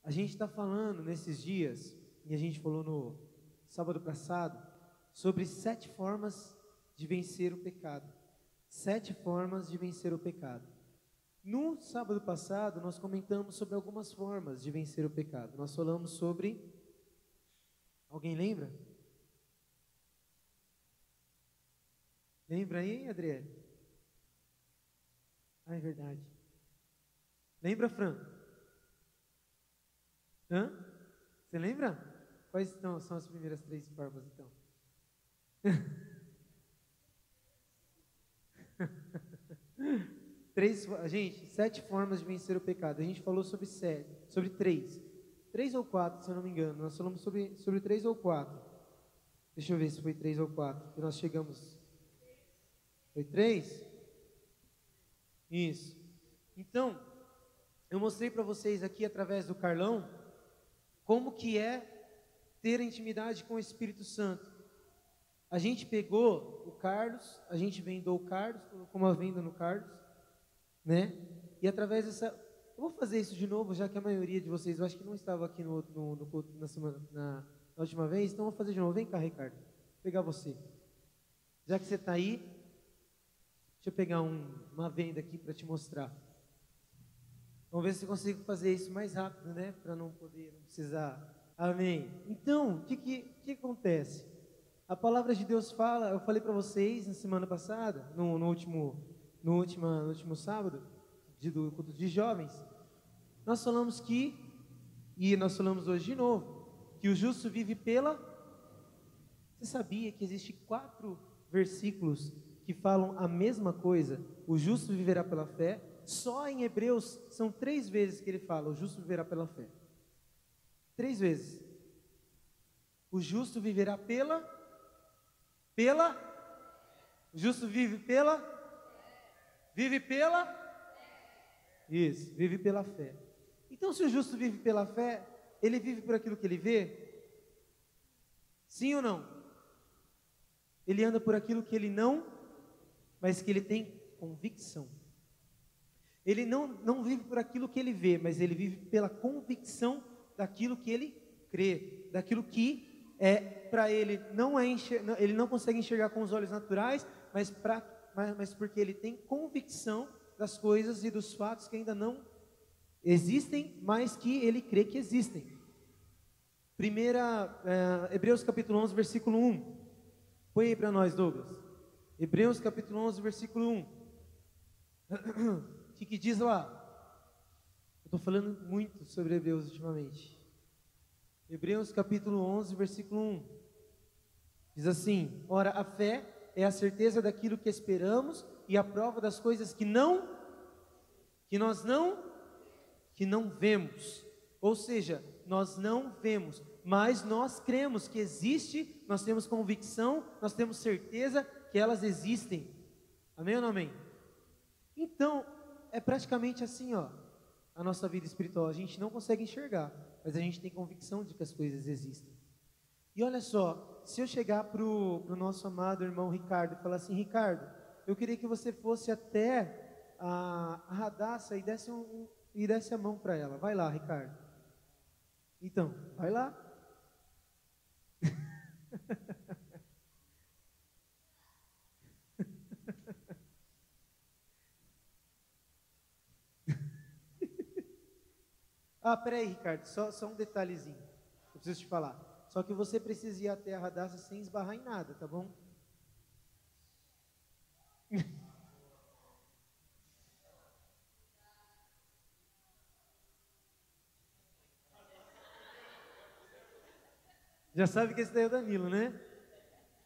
A gente está falando nesses dias, e a gente falou no sábado passado, sobre 7 formas de vencer o pecado. 7 formas de vencer o pecado. No sábado passado, nós comentamos sobre algumas formas de vencer o pecado. Nós falamos sobre... Alguém lembra? Lembra aí, Adriele? Ah, é verdade. Lembra, Fran? Hã? Você lembra? Quais são as primeiras 3 formas, então? Gente, 7 formas de vencer o pecado. A gente falou sobre 3. 3 ou 4, se eu não me engano. Nós falamos sobre 3 ou 4. Deixa eu ver se foi 3 ou 4. Que nós chegamos. Foi 3? Isso. Então, eu mostrei para vocês aqui através do Carlão como que é ter intimidade com o Espírito Santo. A gente pegou o Carlos, a gente vendou o Carlos, colocou uma venda no Carlos, né? E através dessa... Eu vou fazer isso de novo, já que a maioria de vocês, eu acho que não estava aqui na última vez, então eu vou fazer de novo. Vem cá, Ricardo, vou pegar você. Já que você está aí, deixa eu pegar uma venda aqui para te mostrar. Vamos ver se eu consigo fazer isso mais rápido, né? Para não precisar. Amém. Então, o que acontece? A palavra de Deus fala, eu falei para vocês na semana passada, no último sábado, do culto de jovens, nós falamos e nós falamos hoje de novo, que o justo vive pela... Você sabia que existe 4 versículos que falam a mesma coisa? O justo viverá pela fé. Só em Hebreus são 3 vezes que ele fala, o justo viverá pela fé. 3 vezes. O justo viverá o justo vive pela isso, vive pela fé. Então, se o justo vive pela fé, ele vive por aquilo que ele vê? Sim ou não? Ele anda por aquilo que ele não, mas que ele tem convicção. Ele não vive por aquilo que ele vê, mas ele vive pela convicção daquilo que ele crê, daquilo que para ele ele não consegue enxergar com os olhos naturais, mas porque ele tem convicção das coisas e dos fatos que ainda não existem, mas que ele crê que existem. Hebreus capítulo 11, versículo 1. Põe aí para nós, Douglas. Hebreus capítulo 11, versículo 1. O que diz lá? Eu estou falando muito sobre Hebreus ultimamente. Hebreus capítulo 11, versículo 1. Diz assim: ora, a fé é a certeza daquilo que esperamos e a prova das coisas que não vemos. Ou seja, nós não vemos, mas nós cremos que existe, nós temos convicção, nós temos certeza que elas existem. Amém ou não amém? Então, é praticamente assim, ó, a nossa vida espiritual. A gente não consegue enxergar, mas a gente tem convicção de que as coisas existem. E olha só, se eu chegar para o nosso amado irmão Ricardo e falar assim: Ricardo, eu queria que você fosse até a Radassa e desse a mão para ela. Vai lá, Ricardo. Então, vai lá. Peraí, Ricardo, só um detalhezinho. Eu preciso te falar. Só que você precisa ir até a Radassa sem esbarrar em nada, tá bom? Já sabe que esse daí é o Danilo, né?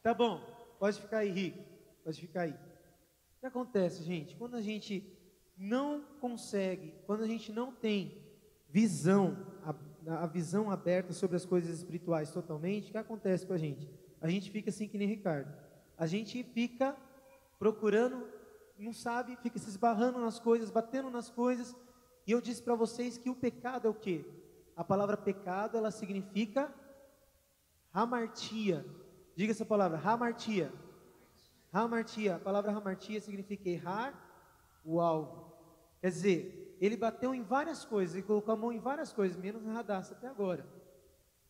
Tá bom, pode ficar aí, Rico. Pode ficar aí. O que acontece, gente? Quando a gente não consegue, quando a gente não tem visão, a visão aberta sobre as coisas espirituais totalmente, o que acontece com a gente? A gente fica assim que nem Ricardo. A gente fica procurando, não sabe, fica se esbarrando nas coisas, batendo nas coisas. E eu disse para vocês que o pecado é o quê? A palavra pecado, ela significa hamartia. Diga essa palavra, hamartia. Hamartia, a palavra hamartia significa errar o alvo. Quer dizer, ele bateu em várias coisas, ele colocou a mão em várias coisas, menos na Radassa até agora.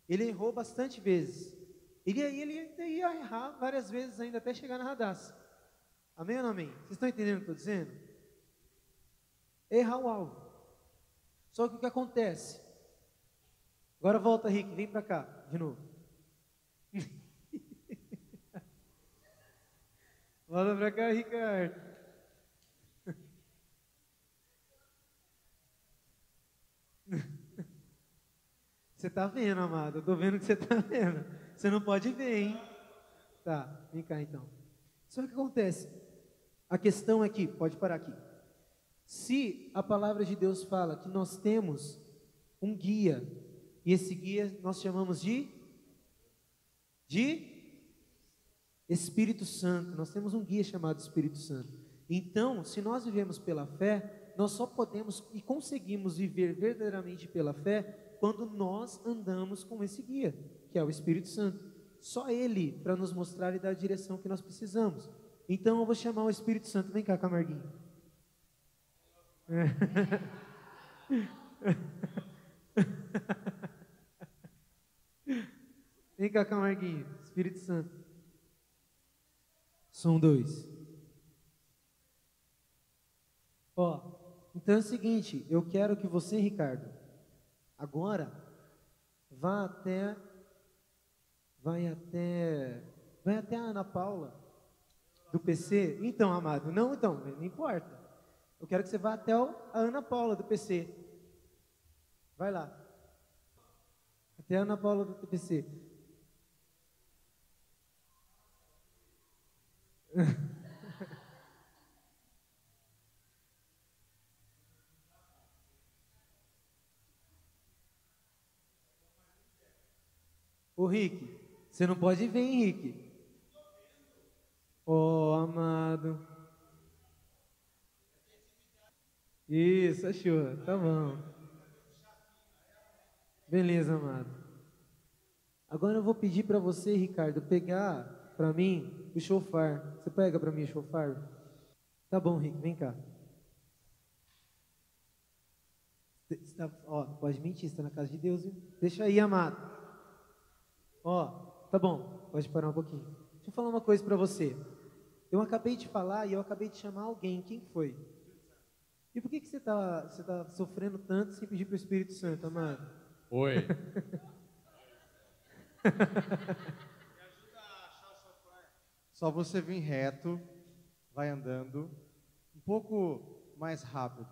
Ele errou bastante vezes. Ele ainda ia errar várias vezes ainda até chegar na Radassa. Amém ou não amém? Vocês estão entendendo o que eu estou dizendo? Errar o alvo. Só que o que acontece? Agora volta, Rick, vem para cá, de novo. Volta para cá, Ricardo. Você está vendo, amado? Eu estou vendo que você está vendo. Você não pode ver, hein? Tá, vem cá então. Só que o que acontece? A questão é que, pode parar aqui. Se a palavra de Deus fala que nós temos um guia, e esse guia nós chamamos de Espírito Santo. Nós temos um guia chamado Espírito Santo. Então, se nós vivemos pela fé, nós só podemos e conseguimos viver verdadeiramente pela fé quando nós andamos com esse guia, que é o Espírito Santo. Só Ele para nos mostrar e dar a direção que nós precisamos. Então eu vou chamar o Espírito Santo. Vem cá, Camarguinho. Vem cá, Camarguinho. Espírito Santo. Som 2. Ó, então é o seguinte, eu quero que você, Ricardo, agora vai até a Ana Paula do PC. Então, amado, não importa. Eu quero que você vá até a Ana Paula do PC. Vai lá. Até a Ana Paula do PC. Ô Rick, você não pode ver, hein, Rick? Oh, amado. Isso, achou. Tá bom. Beleza, amado. Agora eu vou pedir para você, Ricardo, pegar para mim o chofar. Você pega para mim o chofar? Tá bom, Rick, vem cá. Ó, pode mentir, você está na casa de Deus, viu? Deixa aí, amado. Ó, tá bom, pode parar um pouquinho. Deixa eu falar uma coisa para você. Eu acabei de falar e eu acabei de chamar alguém. Quem foi? E por que você tá sofrendo tanto sem pedir para o Espírito Santo, amado? Oi. Só você vir reto, vai andando, um pouco mais rápido.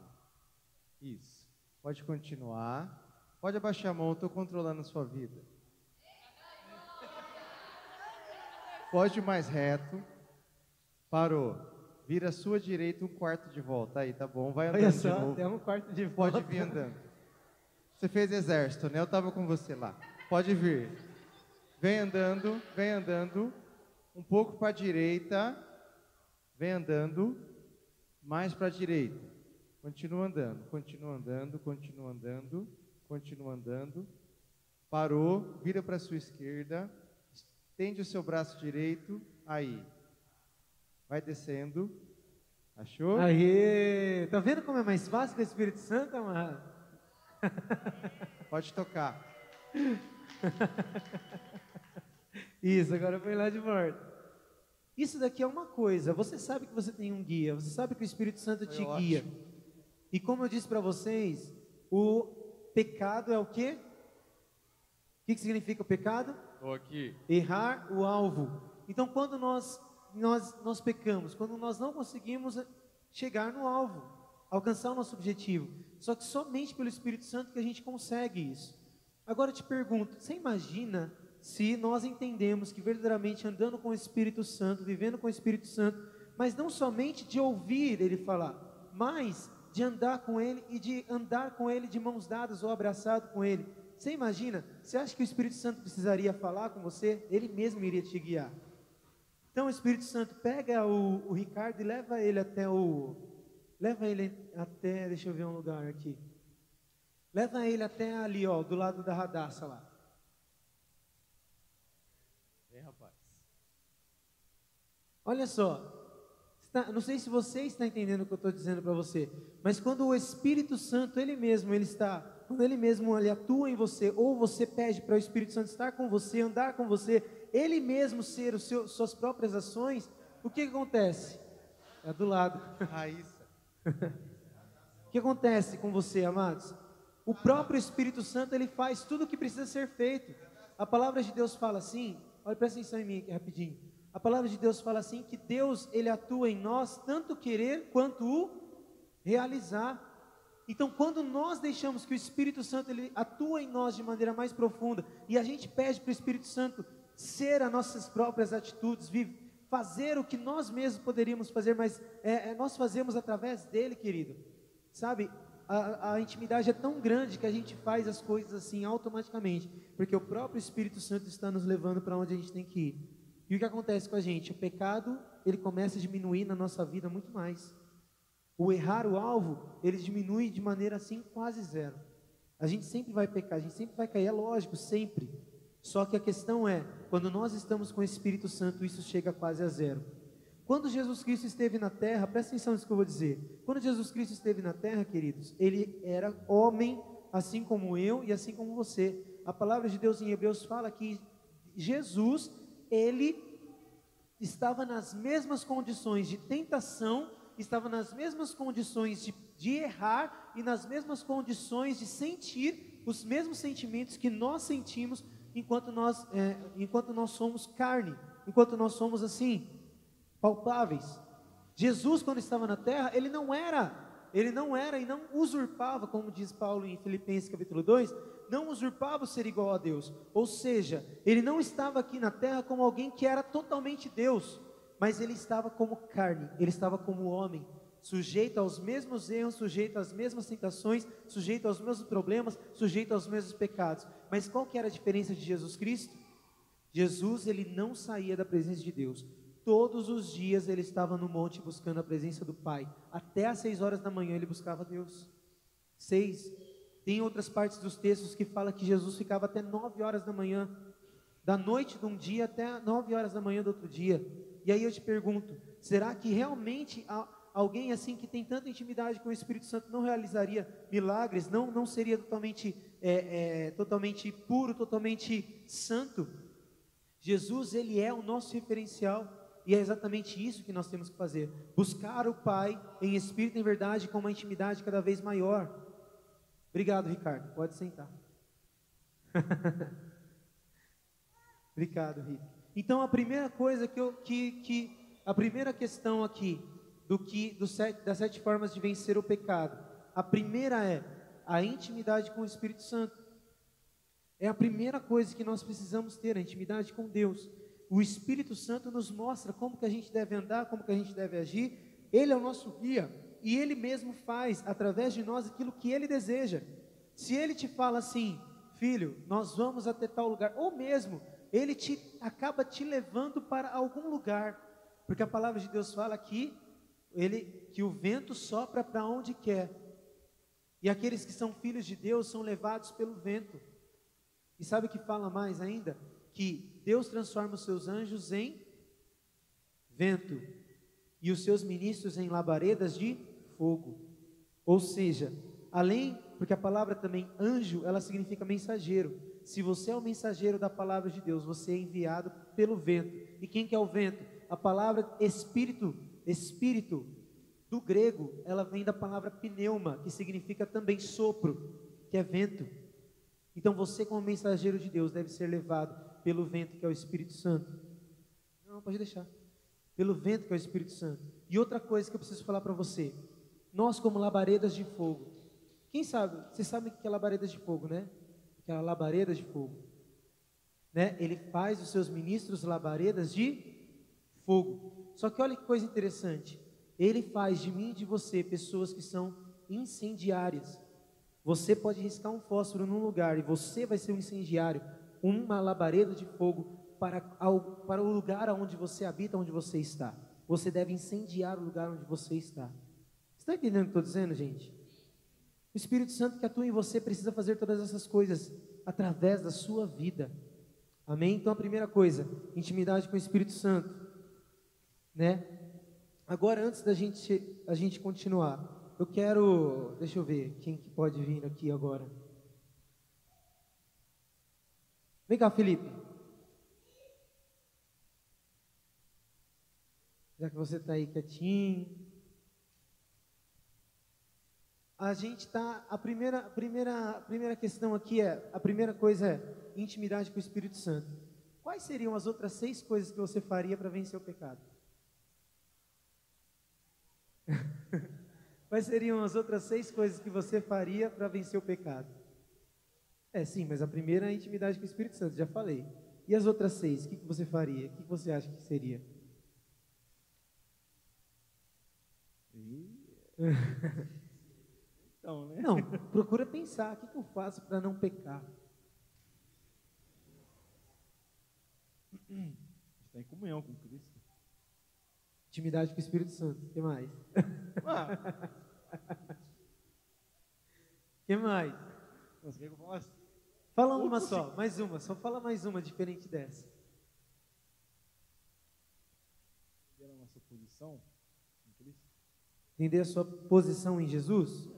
Isso. Pode continuar. Pode abaixar a mão, eu estou controlando a sua vida. Pode ir mais reto. Parou. Vira à sua direita um quarto de volta. Aí, tá bom. Vai andando. Olha só, de novo. Tem um quarto de volta. Pode vir andando. Você fez exército, né? Eu estava com você lá. Pode vir. Vem andando. Um pouco para a direita. Vem andando. Mais para a direita. Continua andando. Parou. Vira para a sua esquerda. Estende o seu braço direito. Aí. Vai descendo. Achou? Aê! Tá vendo como é mais fácil com o Espírito Santo, amado? Pode tocar. Isso, agora foi lá de volta. Isso daqui é uma coisa. Você sabe que você tem um guia. Você sabe que o Espírito Santo te guia. E como eu disse para vocês, o pecado é o quê? O que significa o pecado? Estou aqui. Errar o alvo. Então, quando nós pecamos, quando nós não conseguimos chegar no alvo, alcançar o nosso objetivo, só que somente pelo Espírito Santo que a gente consegue isso. Agora eu te pergunto, você imagina se nós entendemos que verdadeiramente andando com o Espírito Santo, vivendo com o Espírito Santo, mas não somente de ouvir Ele falar, mas de andar com Ele e de andar com Ele de mãos dadas ou abraçado com Ele. Você imagina? Você acha que o Espírito Santo precisaria falar com você? Ele mesmo iria te guiar. Então o Espírito Santo pega o Ricardo e leva ele até, deixa eu ver um lugar aqui. Leva ele até ali, ó, do lado da Radassa lá. Vem, rapaz. Olha só, você não sei se você está entendendo o que eu estou dizendo para você, mas quando o Espírito Santo, quando Ele mesmo ele atua em você, ou você pede para o Espírito Santo estar com você, andar com você, Ele mesmo ser suas próprias ações, o que acontece? É do lado. Raíssa. O que acontece com você, amados? O próprio Espírito Santo, ele faz tudo o que precisa ser feito. A palavra de Deus fala assim, olha, presta atenção em mim aqui rapidinho. A palavra de Deus fala assim, que Deus, ele atua em nós, tanto o querer, quanto o realizar. Então, quando nós deixamos que o Espírito Santo, ele atua em nós de maneira mais profunda, e a gente pede para o Espírito Santo ser as nossas próprias atitudes, fazer o que nós mesmos poderíamos fazer, mas nós fazemos através dele, querido. Sabe, a intimidade é tão grande que a gente faz as coisas assim automaticamente, porque o próprio Espírito Santo está nos levando para onde a gente tem que ir. E o que acontece com a gente? O pecado, ele começa a diminuir na nossa vida muito mais. O errar o alvo, ele diminui de maneira assim quase zero. A gente sempre vai pecar, a gente sempre vai cair, é lógico, sempre. Só que a questão é, quando nós estamos com o Espírito Santo, isso chega quase a zero. Quando Jesus Cristo esteve na terra, presta atenção nisso que eu vou dizer. Quando Jesus Cristo esteve na terra, queridos, ele era homem, assim como eu e assim como você. A palavra de Deus em Hebreus fala que Jesus, ele estava nas mesmas condições de tentação, estava nas mesmas condições de errar e nas mesmas condições de sentir os mesmos sentimentos que nós sentimos enquanto nós somos carne, enquanto nós somos assim, palpáveis. Jesus, quando estava na terra, ele não era e não usurpava, como diz Paulo em Filipenses capítulo 2, não usurpava o ser igual a Deus, ou seja, ele não estava aqui na terra como alguém que era totalmente Deus, mas ele estava como carne, ele estava como homem, sujeito aos mesmos erros, sujeito às mesmas tentações, sujeito aos mesmos problemas, sujeito aos mesmos pecados. Mas qual que era a diferença de Jesus Cristo? Jesus, ele não saía da presença de Deus. Todos os dias ele estava no monte buscando a presença do Pai. Até às 6 horas da manhã ele buscava Deus. 6. Tem outras partes dos textos que fala que Jesus ficava até 9 horas da manhã, da noite de um dia até 9 horas da manhã do outro dia. E aí eu te pergunto, será que realmente alguém assim que tem tanta intimidade com o Espírito Santo não realizaria milagres, não seria totalmente puro, totalmente santo? Jesus, ele é o nosso referencial, e é exatamente isso que nós temos que fazer, buscar o Pai em espírito e em verdade, com uma intimidade cada vez maior. Obrigado, Ricardo, pode sentar. Obrigado, Rick. Então a primeira coisa a primeira questão aqui das 7 formas de vencer o pecado, a primeira é a intimidade com o Espírito Santo. É a primeira coisa que nós precisamos ter, a intimidade com Deus. O Espírito Santo nos mostra como que a gente deve andar, como que a gente deve agir. Ele é o nosso guia, e Ele mesmo faz através de nós aquilo que Ele deseja. Se Ele te fala assim, filho, nós vamos até tal lugar, ou mesmo, Ele acaba te levando para algum lugar, porque a palavra de Deus fala que o vento sopra para onde quer, e aqueles que são filhos de Deus são levados pelo vento. E sabe o que fala mais ainda? Que Deus transforma os seus anjos em vento, e os seus ministros em labaredas de fogo. Ou seja, porque a palavra também anjo, ela significa mensageiro. Se você é o mensageiro da palavra de Deus, você é enviado pelo vento. E quem que é o vento? A palavra espírito, do grego, ela vem da palavra pneuma, que significa também sopro, que é vento. Então você, como mensageiro de Deus, deve ser levado pelo vento, que é o Espírito Santo. Não, pode deixar. Pelo vento, que é o Espírito Santo. E outra coisa que eu preciso falar para você, nós como labaredas de fogo, quem sabe, você sabe o que é labaredas de fogo, né? Aquela labareda de fogo, né? Ele faz os seus ministros labaredas de fogo. Só que olha que coisa interessante, ele faz de mim e de você pessoas que são incendiárias. Você pode riscar um fósforo num lugar e você vai ser um incendiário, uma labareda de fogo para o lugar onde você habita, onde você está. Você deve incendiar o lugar onde você está. Você está entendendo o que eu estou dizendo, gente? O Espírito Santo que atua em você precisa fazer todas essas coisas através da sua vida. Amém? Então a primeira coisa, intimidade com o Espírito Santo, né? Agora, antes da a gente continuar, eu quero, deixa eu ver, quem que pode vir aqui agora? Vem cá, Felipe. Já que você está aí quietinho. A gente está, a primeira questão aqui a primeira coisa é intimidade com o Espírito Santo. Quais seriam as outras 6 coisas que você faria para vencer o pecado? Quais seriam as outras 6 coisas que você faria para vencer o pecado? Sim, mas a primeira é a intimidade com o Espírito Santo, já falei. E as outras 6, o que você faria? O que você acha que seria? Então, né? Não, procura pensar, o que eu faço para não pecar? Está em comunhão com Cristo. Intimidade com o Espírito Santo, o que mais? O que mais? Você quer que eu falasse? Fala uma só, mais uma, só fala mais uma diferente dessa. Era a nossa posição em Cristo? Entender a sua posição em Jesus?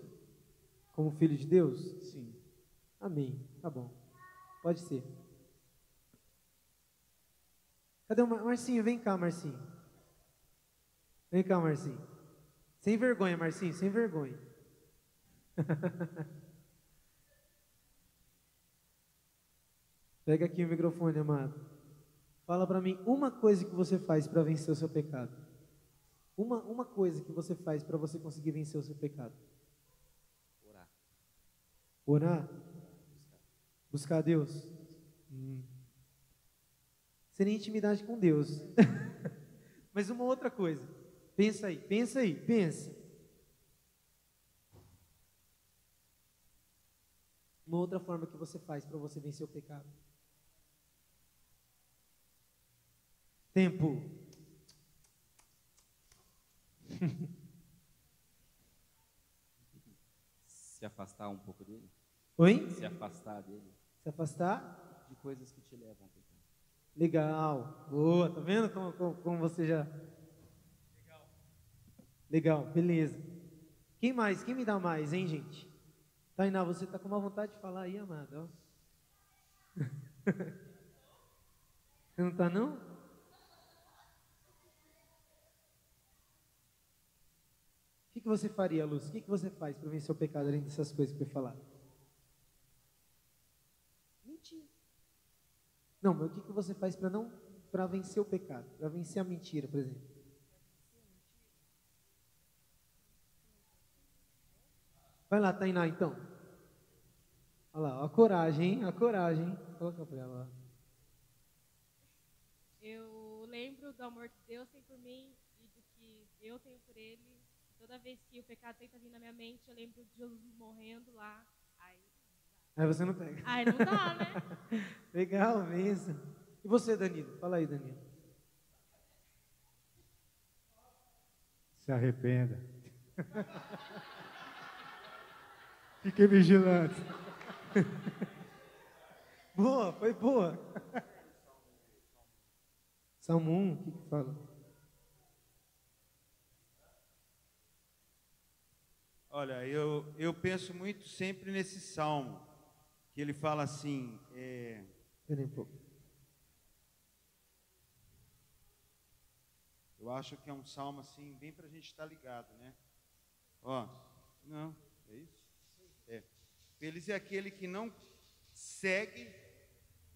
Como filho de Deus? Sim. Amém, tá bom, pode ser. Cadê o Marcinho? Vem cá, Marcinho. Vem cá, Marcinho. Sem vergonha, Marcinho, sem vergonha. Pega aqui o microfone, amado. Fala para mim uma coisa que você faz para vencer o seu pecado. Uma coisa que você faz para você conseguir vencer o seu pecado. Orar. Orar? Buscar a Deus? Seria intimidade com Deus. Mas uma outra coisa. Pensa aí, pensa. Uma outra forma que você faz para você vencer o pecado. Tempo. Se afastar um pouco dele. Oi? Se afastar dele. Se afastar? De coisas que te levam ao pecado. Legal. Boa, tá vendo como você já... Legal, beleza. Quem mais? Quem me dá mais, hein, gente? Tainá, você tá com uma vontade de falar aí, amado. Ó. Você não tá, não? O que você faria, Lúcia? O que você faz para vencer o pecado além dessas coisas que eu falar? Mentir. Não, mas o que você faz para vencer o pecado? Para vencer a mentira, por exemplo? Vai lá, Tainá, então. Olha lá, a coragem, hein? A coragem, hein? Coloca pra ela lá. Eu lembro do amor que Deus tem por mim e do que eu tenho por Ele. Toda vez que o pecado tenta vir na minha mente, eu lembro de Jesus morrendo lá. Aí você não pega. Aí não dá, né? Legal mesmo. E você, Danilo? Fala aí, Danilo. Se arrependa. Fique vigilante. Boa, foi boa. Salmo 1, o que fala? Olha, eu penso muito sempre nesse salmo, que ele fala assim, Peraí um pouco. eu acho que é um salmo assim, bem para a gente estar ligado, né? Ó, não, é isso? Feliz é aquele que não segue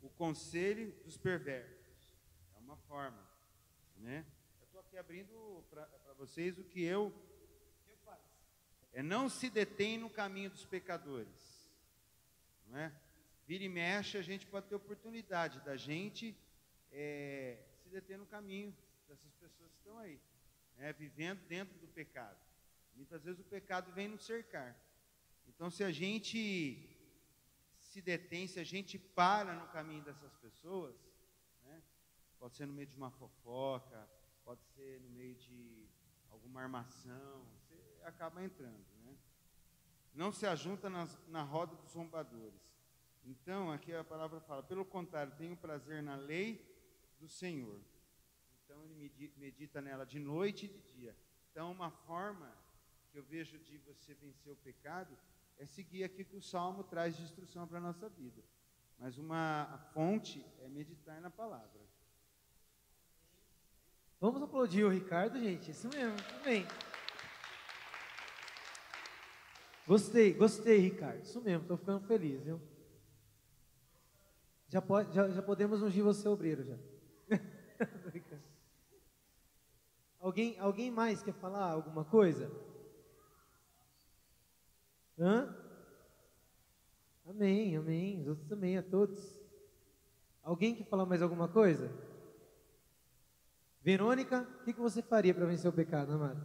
o conselho dos perversos. É uma forma, né? Eu estou aqui abrindo para vocês o que eu faço. Não se detém no caminho dos pecadores, não é? Vira e mexe, a gente pode ter oportunidade da gente se deter no caminho dessas pessoas que estão aí, né? Vivendo dentro do pecado. Muitas vezes o pecado vem nos cercar. Então, se a gente se detém, se a gente para no caminho dessas pessoas, né? Pode ser no meio de uma fofoca, pode ser no meio de alguma armação, você acaba entrando, né? Não se ajunta na roda dos zombadores. Então, aqui a palavra fala, pelo contrário, tenho prazer na lei do Senhor. então ele medita nela de noite e de dia. Então, uma forma que eu vejo de você vencer o pecado é seguir aqui que o Salmo traz de instrução para a nossa vida. Mas uma fonte é meditar na palavra. Vamos aplaudir o Ricardo, gente. Isso mesmo, tudo bem. Gostei, Ricardo. Isso mesmo, estou ficando feliz, viu? Já podemos ungir você obreiro já. Alguém mais quer falar alguma coisa? Hã? Amém, amém. Os outros também, a todos. Alguém quer falar mais alguma coisa? Verônica, o que você faria para vencer o pecado, amado?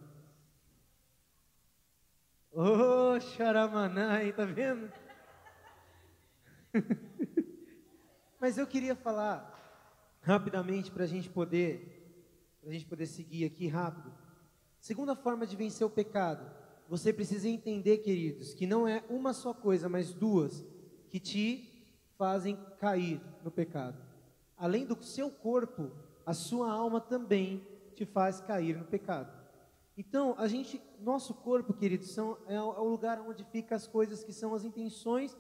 Ô, xaramaná, hein, tá vendo? Mas eu queria falar rapidamente para a gente poder seguir aqui rápido. Segunda forma de vencer o pecado, você precisa entender, queridos, que não é uma só coisa, mas duas, que te fazem cair no pecado. Além do seu corpo, a sua alma também te faz cair no pecado. Então, nosso corpo, queridos, é o lugar onde ficam as coisas que são as intenções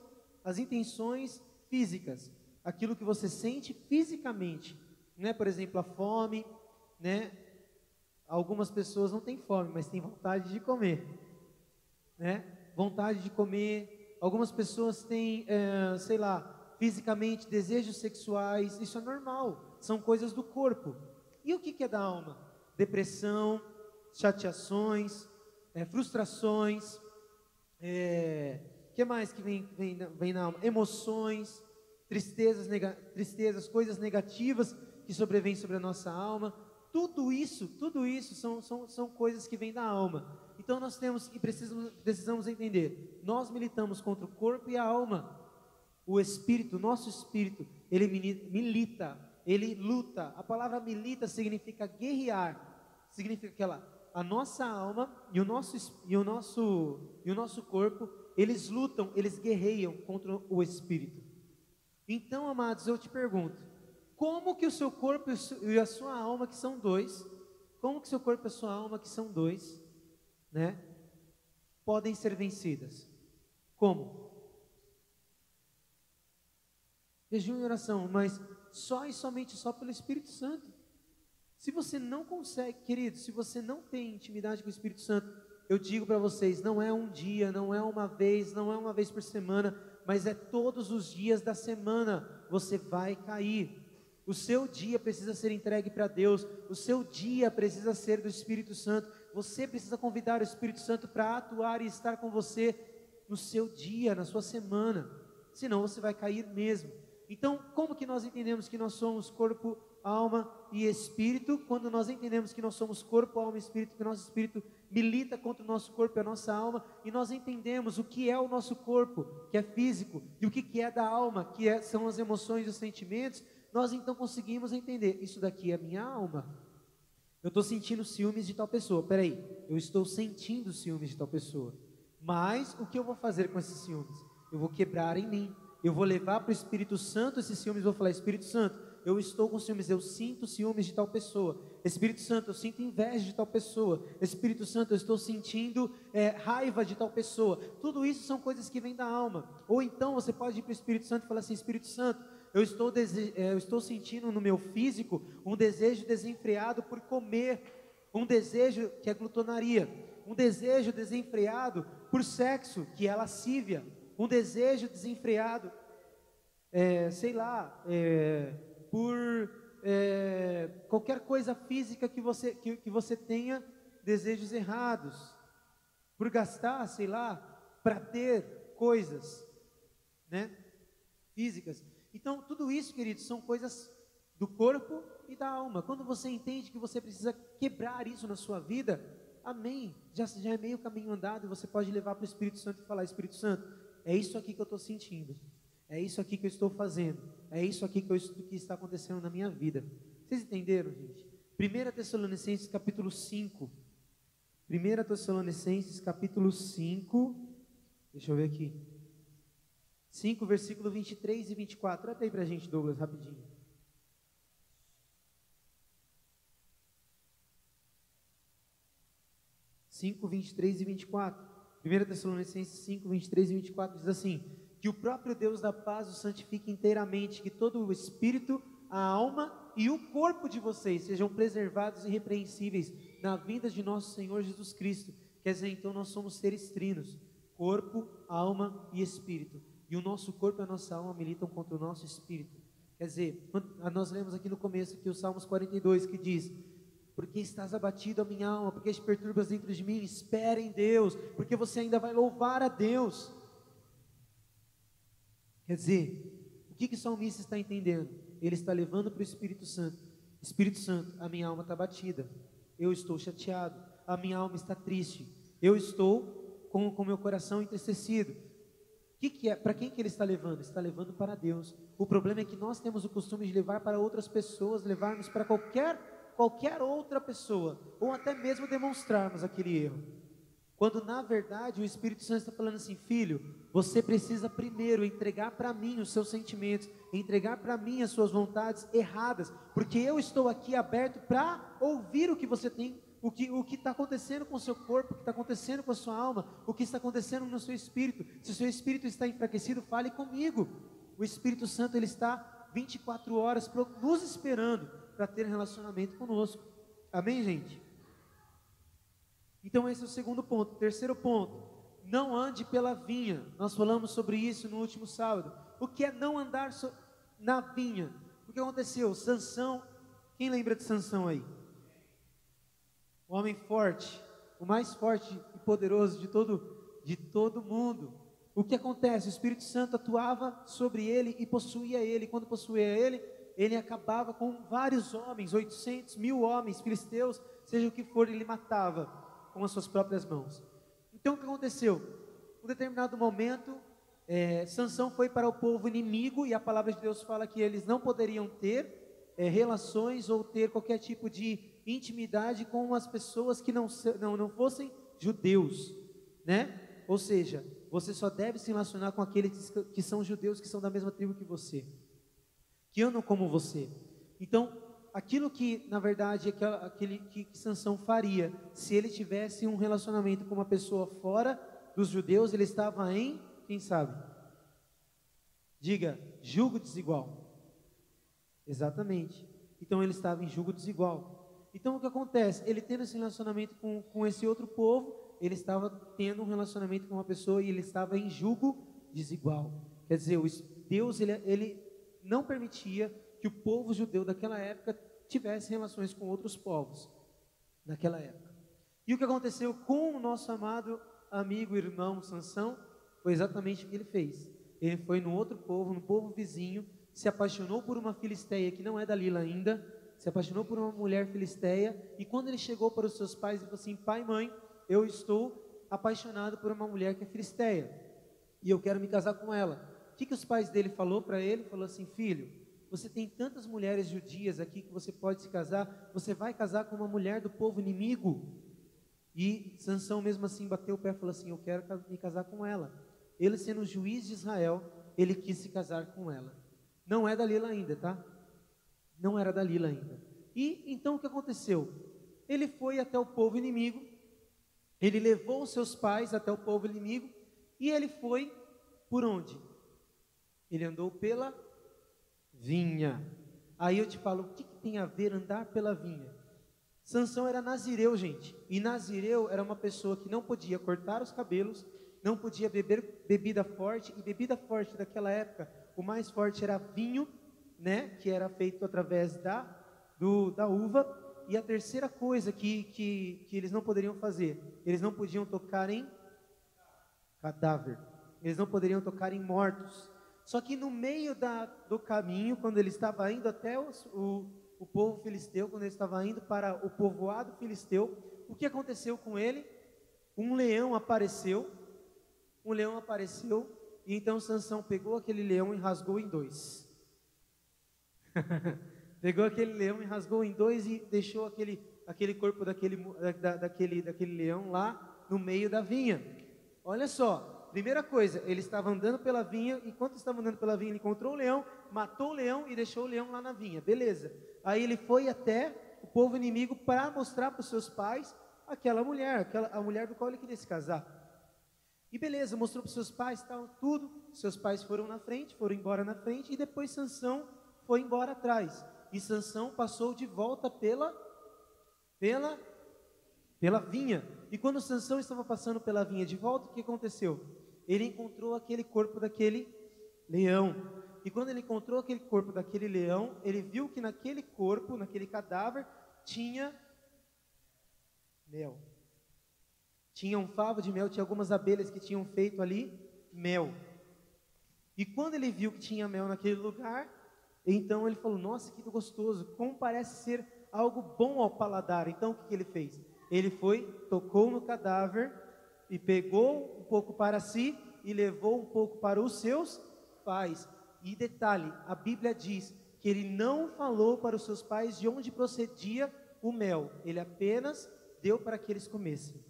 físicas, aquilo que você sente fisicamente, né? Por exemplo, a fome, né? Algumas pessoas não têm fome, mas têm vontade de comer, né? Vontade de comer. Algumas pessoas têm, fisicamente, desejos sexuais. Isso é normal, são coisas do corpo. E o que é da alma? Depressão, chateações, frustrações, que mais que vem na alma? Emoções, tristezas, coisas negativas que sobrevêm sobre a nossa alma. Tudo isso são coisas que vêm da alma. Então nós precisamos entender, nós militamos contra o corpo e a alma. O espírito, nosso espírito, ele milita, ele luta. A palavra milita significa guerrear, significa que a nossa alma e o nosso corpo, eles lutam, eles guerreiam contra o espírito. Então, amados, eu te pergunto, como que o seu corpo e a sua alma, que são dois, como que o seu corpo e a sua alma, que são dois, né, podem ser vencidas? Como? Jejum e oração, mas só e somente pelo Espírito Santo. Se você não consegue, querido, se você não tem intimidade com o Espírito Santo, eu digo para vocês, não é um dia, não é uma vez por semana, mas é todos os dias da semana, você vai cair. O seu dia precisa ser entregue para Deus, o seu dia precisa ser do Espírito Santo, você precisa convidar o Espírito Santo para atuar e estar com você no seu dia, na sua semana, senão você vai cair mesmo. Então, como que nós entendemos que nós somos corpo, alma e espírito? Quando nós entendemos que nós somos corpo, alma e espírito, que o nosso espírito milita contra o nosso corpo e a nossa alma, e nós entendemos o que é o nosso corpo, que é físico, e o que é da alma, são as emoções e os sentimentos, nós então conseguimos entender, isso daqui é minha alma. Eu estou sentindo ciúmes de tal pessoa, peraí, eu estou sentindo ciúmes de tal pessoa, mas o que eu vou fazer com esses ciúmes? Eu vou quebrar em mim, eu vou levar para o Espírito Santo esses ciúmes, vou falar, Espírito Santo, eu estou com ciúmes, eu sinto ciúmes de tal pessoa. Espírito Santo, eu sinto inveja de tal pessoa. Espírito Santo, eu estou sentindo raiva de tal pessoa. Tudo isso são coisas que vêm da alma. Ou então você pode ir para o Espírito Santo e falar assim, Espírito Santo, eu estou sentindo no meu físico um desejo desenfreado por comer, um desejo que é glutonaria, um desejo desenfreado por sexo, que é lascívia, um desejo desenfreado, por qualquer coisa física que você tenha desejos errados, por gastar, para ter coisas, né, físicas. Então, tudo isso, queridos, são coisas do corpo e da alma. Quando você entende que você precisa quebrar isso na sua vida, amém, já é meio caminho andado, e você pode levar para o Espírito Santo e falar, Espírito Santo, é isso aqui que eu estou sentindo, é isso aqui que eu estou fazendo, é isso aqui que está acontecendo na minha vida. Vocês entenderam, gente? 1 Tessalonicenses capítulo 5, 1 Tessalonicenses capítulo 5, deixa eu ver aqui, 5, versículo 23 e 24, trata aí para a gente, Douglas, rapidinho. 5, 23 e 24. 1 Tessalonicenses 5, 23 e 24 diz assim: que o próprio Deus da paz os santifique inteiramente, que todo o espírito, a alma e o corpo de vocês sejam preservados e irrepreensíveis na vinda de nosso Senhor Jesus Cristo. Quer dizer, então nós somos seres trinos, corpo, alma e espírito, e o nosso corpo e a nossa alma militam contra o nosso espírito. Quer dizer, nós lemos aqui no começo que o Salmos 42 que diz: porque estás abatido a minha alma, porque te perturbas dentro de mim, espere em Deus, porque você ainda vai louvar a Deus. Quer dizer, o que o salmista está entendendo? Ele está levando para o Espírito Santo: Espírito Santo, a minha alma está abatida, eu estou chateado, a minha alma está triste, eu estou com o meu coração entristecido. Para quem que ele está levando? Está levando para Deus. O problema é que nós temos o costume de levar para outras pessoas, levarmos para qualquer outra pessoa, ou até mesmo demonstrarmos aquele erro, quando na verdade o Espírito Santo está falando assim: filho, você precisa primeiro entregar para mim os seus sentimentos, entregar para mim as suas vontades erradas, porque eu estou aqui aberto para ouvir o que você tem, o que está acontecendo com o seu corpo, o que está acontecendo com a sua alma, o que está acontecendo no seu espírito. Se o seu espírito está enfraquecido, fale comigo. O Espírito Santo, ele está 24 horas nos esperando para ter relacionamento conosco. Amém, gente? Então esse é o segundo ponto. Terceiro ponto: não ande pela vinha. Nós falamos sobre isso no último sábado. O que é não andar na vinha? O que aconteceu? Sansão, quem lembra de Sansão aí? O homem forte, o mais forte e poderoso de todo mundo. O que acontece? O Espírito Santo atuava sobre ele e possuía ele. Quando possuía ele, ele acabava com vários homens, 800, 1000 homens, filisteus, seja o que for, ele matava com as suas próprias mãos. Então o que aconteceu? Em um determinado momento, Sansão foi para o povo inimigo, e a palavra de Deus fala que eles não poderiam ter relações ou ter qualquer tipo de intimidade com as pessoas que não fossem judeus, né? Ou seja, você só deve se relacionar com aqueles que são judeus, que são da mesma tribo que você, que andam como você. Então, aquilo que, na verdade, aquele que Sansão faria, se ele tivesse um relacionamento com uma pessoa fora dos judeus, ele estava em, quem sabe? Diga, julgo desigual. Exatamente. Então ele estava em julgo desigual. Então o que acontece? Ele tendo esse relacionamento com esse outro povo, ele estava tendo um relacionamento com uma pessoa e ele estava em julgo desigual. Quer dizer, Deus ele não permitia que o povo judeu daquela época tivesse relações com outros povos naquela época. E o que aconteceu com o nosso amado amigo, irmão Sansão, foi exatamente o que ele fez. Ele foi no outro povo, no povo vizinho, se apaixonou por uma filisteia que não é Dalila ainda, se apaixonou por uma mulher filisteia, e quando ele chegou para os seus pais, ele falou assim: pai, mãe, eu estou apaixonado por uma mulher que é filisteia, e eu quero me casar com ela. O que os pais dele falou para ele? Falou assim: filho, você tem tantas mulheres judias aqui que você pode se casar, você vai casar com uma mulher do povo inimigo? E Sansão mesmo assim bateu o pé e falou assim: eu quero me casar com ela. Ele, sendo juiz de Israel, ele quis se casar com ela. Não é Dalila ainda, tá? Não era Dalila ainda. E então o que aconteceu? Ele foi até o povo inimigo, ele levou os seus pais até o povo inimigo, e ele foi por onde? Ele andou pela vinha. Aí eu te falo, o que tem a ver andar pela vinha? Sansão era nazireu, gente, e nazireu era uma pessoa que não podia cortar os cabelos, não podia beber bebida forte, e bebida forte daquela época, o mais forte era vinho, né, que era feito através da uva. E a terceira coisa que eles não poderiam fazer, eles não podiam tocar em cadáver, eles não poderiam tocar em mortos. Só que no meio do caminho, quando ele estava indo até o povo filisteu, quando ele estava indo para o povoado filisteu, o que aconteceu com ele? Um leão apareceu, e então Sansão pegou aquele leão e rasgou em dois. Pegou aquele leão e rasgou em dois e deixou aquele corpo daquele leão lá no meio da vinha. Olha só, primeira coisa, ele estava andando pela vinha, e enquanto estava andando pela vinha, ele encontrou o leão, matou o leão e deixou o leão lá na vinha, beleza. Aí ele foi até o povo inimigo para mostrar para os seus pais aquela mulher, a mulher do qual ele queria se casar. E beleza, mostrou para os seus pais, tal, tudo. Seus pais foram na frente, foram embora na frente, e depois Sansão foi embora atrás. E Sansão passou de volta pela vinha. E quando Sansão estava passando pela vinha de volta, o que aconteceu? Ele encontrou aquele corpo daquele leão. E quando ele encontrou aquele corpo daquele leão, ele viu que naquele corpo, naquele cadáver, tinha mel. Tinha um favo de mel, tinha algumas abelhas que tinham feito ali mel. E quando ele viu que tinha mel naquele lugar, então ele falou, nossa, que gostoso, como parece ser algo bom ao paladar. Então o que ele fez? Ele foi, tocou no cadáver e pegou um pouco para si e levou um pouco para os seus pais. E detalhe, a Bíblia diz que ele não falou para os seus pais de onde procedia o mel. Ele apenas deu para que eles comessem.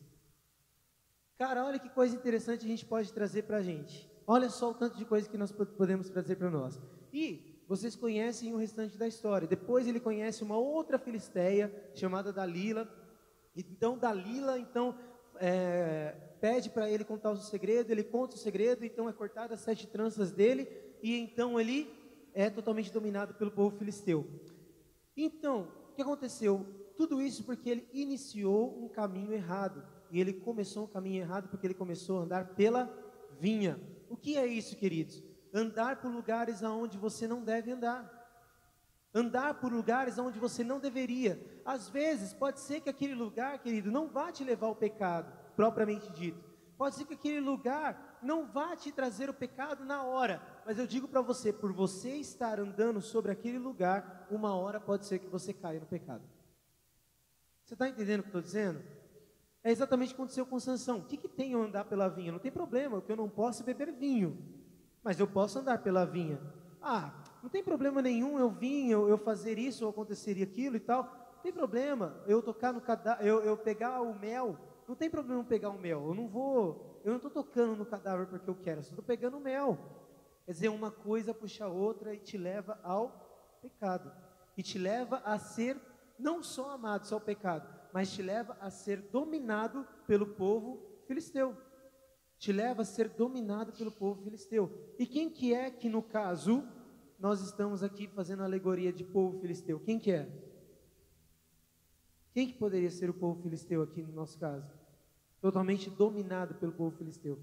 Cara, olha que coisa interessante a gente pode trazer para a gente. Olha só o tanto de coisa que nós podemos trazer para nós. E vocês conhecem o restante da história. Depois ele conhece uma outra filisteia chamada Dalila. Então Dalila pede para ele contar o segredo. Ele conta o segredo, então é cortada as 7 tranças dele. E então ele é totalmente dominado pelo povo filisteu. Então, o que aconteceu? Tudo isso porque ele iniciou um caminho errado. E ele começou um caminho errado porque ele começou a andar pela vinha. O que é isso, queridos? Andar por lugares aonde você não deve andar. Andar por lugares aonde você não deveria. Às vezes, pode ser que aquele lugar, querido, não vá te levar ao pecado, propriamente dito. Pode ser que aquele lugar não vá te trazer o pecado na hora. Mas eu digo para você, por você estar andando sobre aquele lugar, uma hora pode ser que você caia no pecado. Você está entendendo o que eu estou dizendo? É exatamente o que aconteceu com Sansão. O que tem eu andar pela vinha? Não tem problema, porque eu não posso beber vinho. Mas eu posso andar pela vinha. Ah, não tem problema nenhum eu fazer isso ou acontecer aquilo e tal. Não tem problema eu tocar no cadáver, eu pegar o mel. Não tem problema eu pegar o mel. Eu não estou tocando no cadáver porque eu quero, eu só estou pegando o mel. Quer dizer, uma coisa puxa a outra e te leva ao pecado. E te leva a ser não só amado, só o pecado, mas te leva a ser dominado pelo povo filisteu. Te leva a ser dominado pelo povo filisteu. E quem que é que, no caso, nós estamos aqui fazendo a alegoria de povo filisteu? Quem que é? Quem que poderia ser o povo filisteu aqui no nosso caso? Totalmente dominado pelo povo filisteu.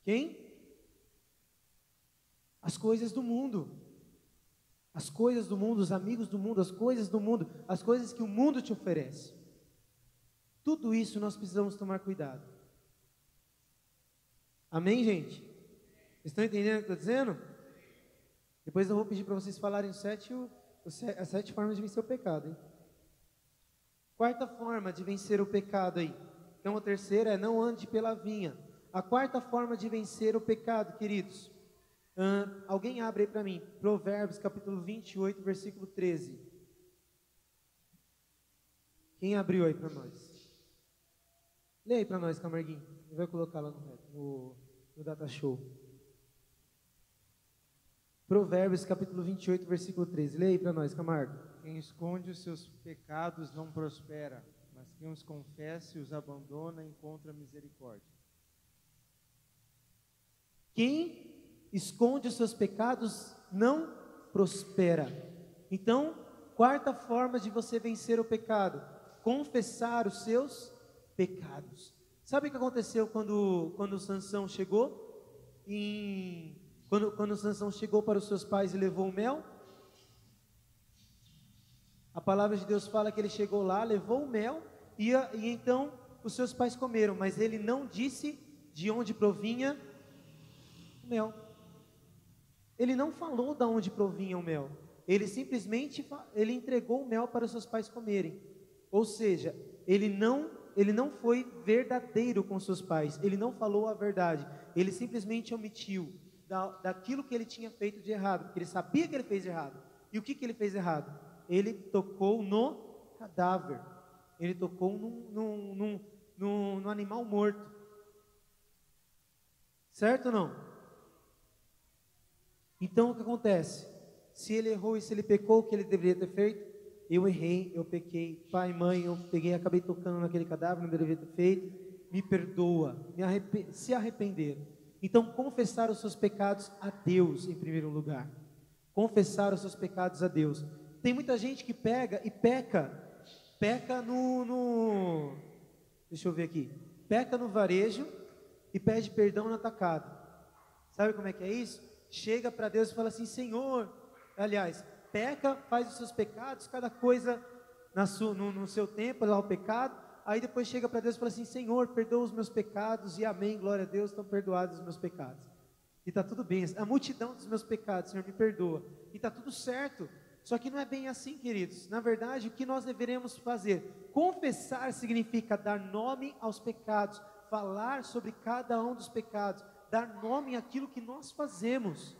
Quem? As coisas do mundo. As coisas do mundo, os amigos do mundo, as coisas do mundo, as coisas que o mundo te oferece. Tudo isso nós precisamos tomar cuidado. Amém, gente? Vocês estão entendendo o que eu estou dizendo? Depois eu vou pedir para vocês falarem as 7 formas de vencer o pecado, hein? Quarta forma de vencer o pecado aí. Então a terceira é não ande pela vinha. A quarta forma de vencer o pecado, queridos. Alguém abre aí para mim, Provérbios capítulo 28, versículo 13. Quem abriu aí para nós? Lê aí para nós, Camarguinho. Ele vai colocar lá no Data Show. Provérbios capítulo 28, versículo 13. Lê aí para nós, Camargo. Quem esconde os seus pecados não prospera, mas quem os confessa e os abandona encontra misericórdia. Quem esconde os seus pecados não prospera. Então, quarta forma de você vencer o pecado: confessar os seus pecados. Sabe o que aconteceu quando Sansão chegou? Quando Sansão chegou para os seus pais e levou o mel? A palavra de Deus fala que ele chegou lá, levou o mel e então os seus pais comeram, mas ele não disse de onde provinha o mel. Ele não falou de onde provinha o mel. Ele simplesmente entregou o mel para os seus pais comerem. Ou seja, ele não foi verdadeiro com seus pais. Ele não falou a verdade. Ele simplesmente omitiu daquilo que ele tinha feito de errado, porque ele sabia que ele fez errado. E o que ele fez errado? Ele tocou no cadáver. Ele tocou num animal morto. Certo ou não? Então o que acontece? Se ele errou e se ele pecou, o que ele deveria ter feito? eu errei, eu pequei, pai, mãe, eu peguei, acabei tocando naquele cadáver, não deveria ter feito, me perdoa, se arrepender. Então, confessar os seus pecados a Deus em primeiro lugar. Confessar os seus pecados a Deus. Tem muita gente que pega e peca deixa eu ver aqui, peca no varejo e pede perdão no atacado. Sabe como é que é isso? Chega para Deus e fala assim, Senhor, aliás, peca, faz os seus pecados, cada coisa no seu tempo, lá o pecado, aí depois chega para Deus e fala assim, Senhor, perdoa os meus pecados, e amém, glória a Deus, estão perdoados os meus pecados. E está tudo bem, a multidão dos meus pecados, Senhor, me perdoa. E está tudo certo, só que não é bem assim, queridos. Na verdade, o que nós deveremos fazer? Confessar significa dar nome aos pecados, falar sobre cada um dos pecados, dar nome àquilo que nós fazemos.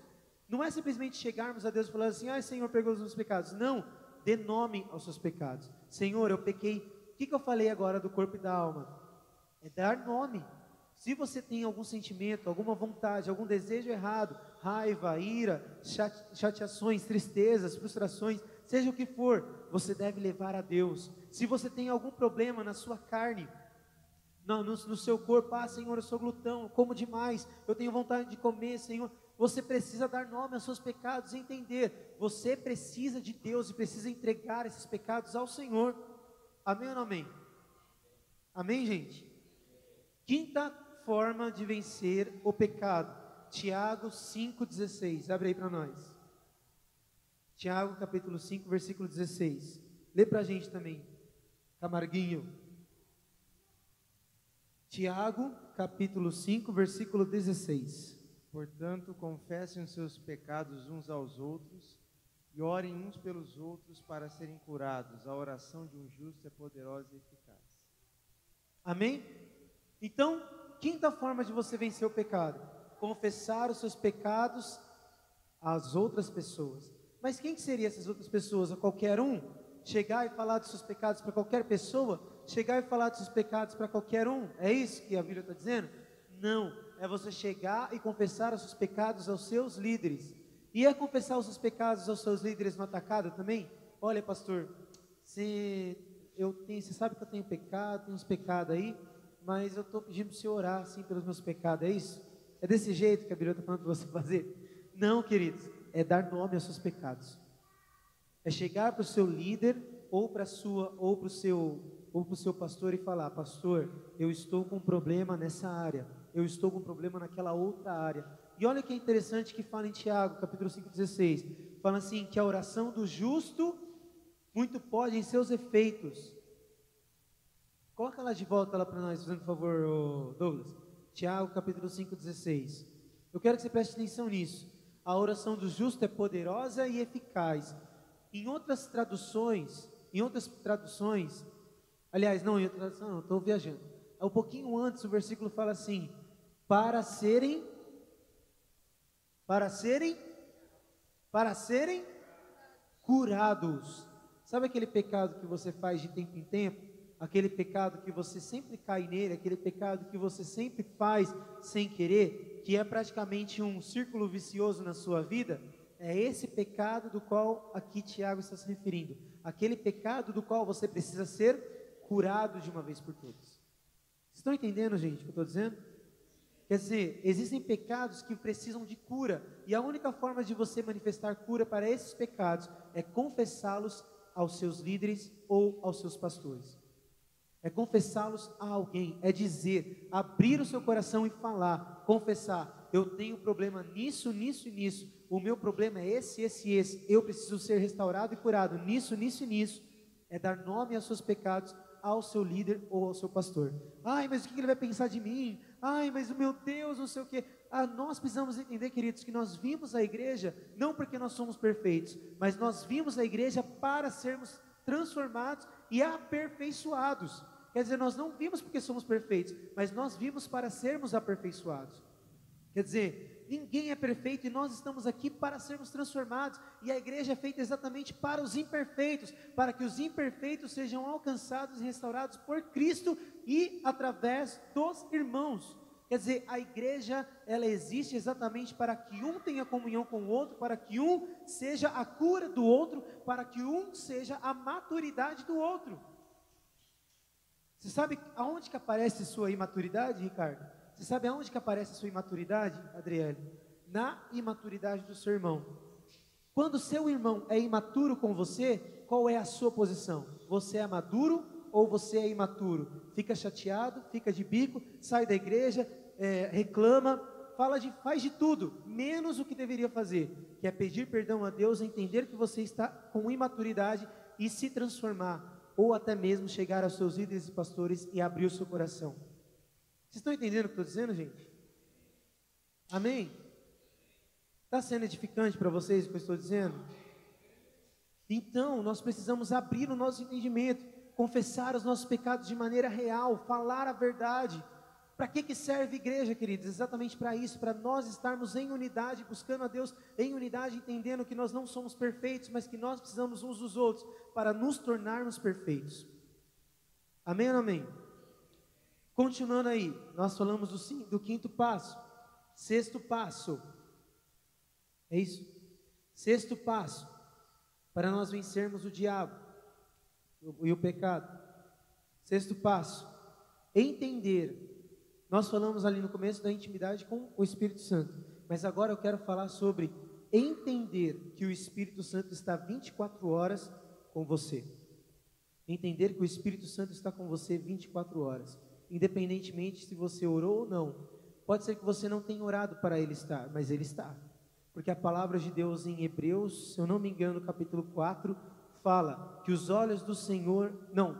Não é simplesmente chegarmos a Deus e falar assim, ai Senhor, perdoa os meus pecados. Não, dê nome aos seus pecados. Senhor, eu pequei. O que eu falei agora do corpo e da alma? É dar nome. Se você tem algum sentimento, alguma vontade, algum desejo errado, raiva, ira, chateações, tristezas, frustrações, seja o que for, você deve levar a Deus. Se você tem algum problema na sua carne, no seu corpo, Senhor, eu sou glutão, eu como demais, eu tenho vontade de comer, Senhor, você precisa dar nome aos seus pecados e entender, você precisa de Deus e precisa entregar esses pecados ao Senhor. Amém ou não amém? Amém, gente? Quinta forma de vencer o pecado, Tiago 5,16, abre aí para nós. Tiago capítulo 5, versículo 16, lê para a gente também, Camarguinho. Tiago capítulo 5, versículo 16. Portanto, confessem os seus pecados uns aos outros e orem uns pelos outros para serem curados. A oração de um justo é poderosa e eficaz. Amém? Então, quinta forma de você vencer o pecado: confessar os seus pecados às outras pessoas. Mas quem que seriam essas outras pessoas? A qualquer um? Chegar e falar dos seus pecados para qualquer pessoa? Chegar e falar dos seus pecados para qualquer um? É isso que a Bíblia está dizendo? Não, é você chegar e confessar os seus pecados aos seus líderes. E é confessar os seus pecados aos seus líderes no atacado também? Olha, pastor, você sabe que eu tenho pecado, tenho uns pecados aí, mas eu estou pedindo para você orar assim pelos meus pecados, é isso? É desse jeito que a Bíblia está falando para você fazer? Não, queridos, é dar nome aos seus pecados. É chegar para o seu líder ou para o seu pastor e falar: pastor, eu estou com um problema nessa área, eu estou com um problema naquela outra área. E olha que é interessante que fala em Tiago, capítulo 5,16, fala assim, que a oração do justo muito pode em seus efeitos. Coloca lá de volta lá para nós, fazendo favor, Douglas. Tiago, capítulo 5,16. Eu quero que você preste atenção nisso. A oração do justo é poderosa e eficaz. Em outras traduções, aliás, não, em outra tradução não, estou viajando. Um pouquinho antes o versículo fala assim, para serem curados. Sabe aquele pecado que você faz de tempo em tempo? Aquele pecado que você sempre cai nele, aquele pecado que você sempre faz sem querer, que é praticamente um círculo vicioso na sua vida? É esse pecado do qual aqui Tiago está se referindo. Aquele pecado do qual você precisa ser curado de uma vez por todas. Vocês estão entendendo, gente, o que eu estou dizendo? Quer dizer, existem pecados que precisam de cura, e a única forma de você manifestar cura para esses pecados é confessá-los aos seus líderes ou aos seus pastores. É confessá-los a alguém, é dizer, abrir o seu coração e falar, confessar: eu tenho problema nisso, nisso e nisso, o meu problema é esse, eu preciso ser restaurado e curado nisso, nisso e nisso. É dar nome aos seus pecados ao seu líder ou ao seu pastor. Ai, mas o que ele vai pensar de mim? Ai, mas o meu Deus, não sei o que. Nós precisamos entender, queridos, que nós vimos a igreja não porque nós somos perfeitos, mas nós vimos a igreja para sermos transformados e aperfeiçoados. Quer dizer, nós não vimos porque somos perfeitos, mas nós vimos para sermos aperfeiçoados. Quer dizer, ninguém é perfeito e nós estamos aqui para sermos transformados. E a igreja é feita exatamente para os imperfeitos, para que os imperfeitos sejam alcançados e restaurados por Cristo e através dos irmãos. Quer dizer, a igreja, ela existe exatamente para que um tenha comunhão com o outro, para que um seja a cura do outro, para que um seja a maturidade do outro. Você sabe aonde que aparece sua imaturidade, Ricardo? Você sabe aonde que aparece a sua imaturidade, Adriele? Na imaturidade do seu irmão. Quando seu irmão é imaturo com você, qual é a sua posição? Você é maduro ou você é imaturo? Fica chateado, fica de bico, sai da igreja, reclama, faz de tudo, menos o que deveria fazer, que é pedir perdão a Deus, entender que você está com imaturidade e se transformar, ou até mesmo chegar aos seus líderes e pastores e abrir o seu coração. Vocês estão entendendo o que eu estou dizendo, gente? Amém? Está sendo edificante para vocês o que eu estou dizendo? Então, nós precisamos abrir o nosso entendimento, confessar os nossos pecados de maneira real, falar a verdade. Para que serve igreja, queridos? Exatamente para isso, para nós estarmos em unidade, buscando a Deus em unidade, entendendo que nós não somos perfeitos, mas que nós precisamos uns dos outros para nos tornarmos perfeitos. Amém ou não amém? Continuando aí, nós falamos do quinto passo. Sexto passo. É isso? Sexto passo, para nós vencermos o diabo e o pecado. Sexto passo, entender. Nós falamos ali no começo da intimidade com o Espírito Santo, mas agora eu quero falar sobre entender que o Espírito Santo está 24 horas com você. Entender que o Espírito Santo está com você 24 horas, independentemente se você orou ou não. Pode ser que você não tenha orado para Ele estar, mas Ele está. Porque a palavra de Deus em Hebreus, se eu não me engano, capítulo 4, fala que os olhos do Senhor,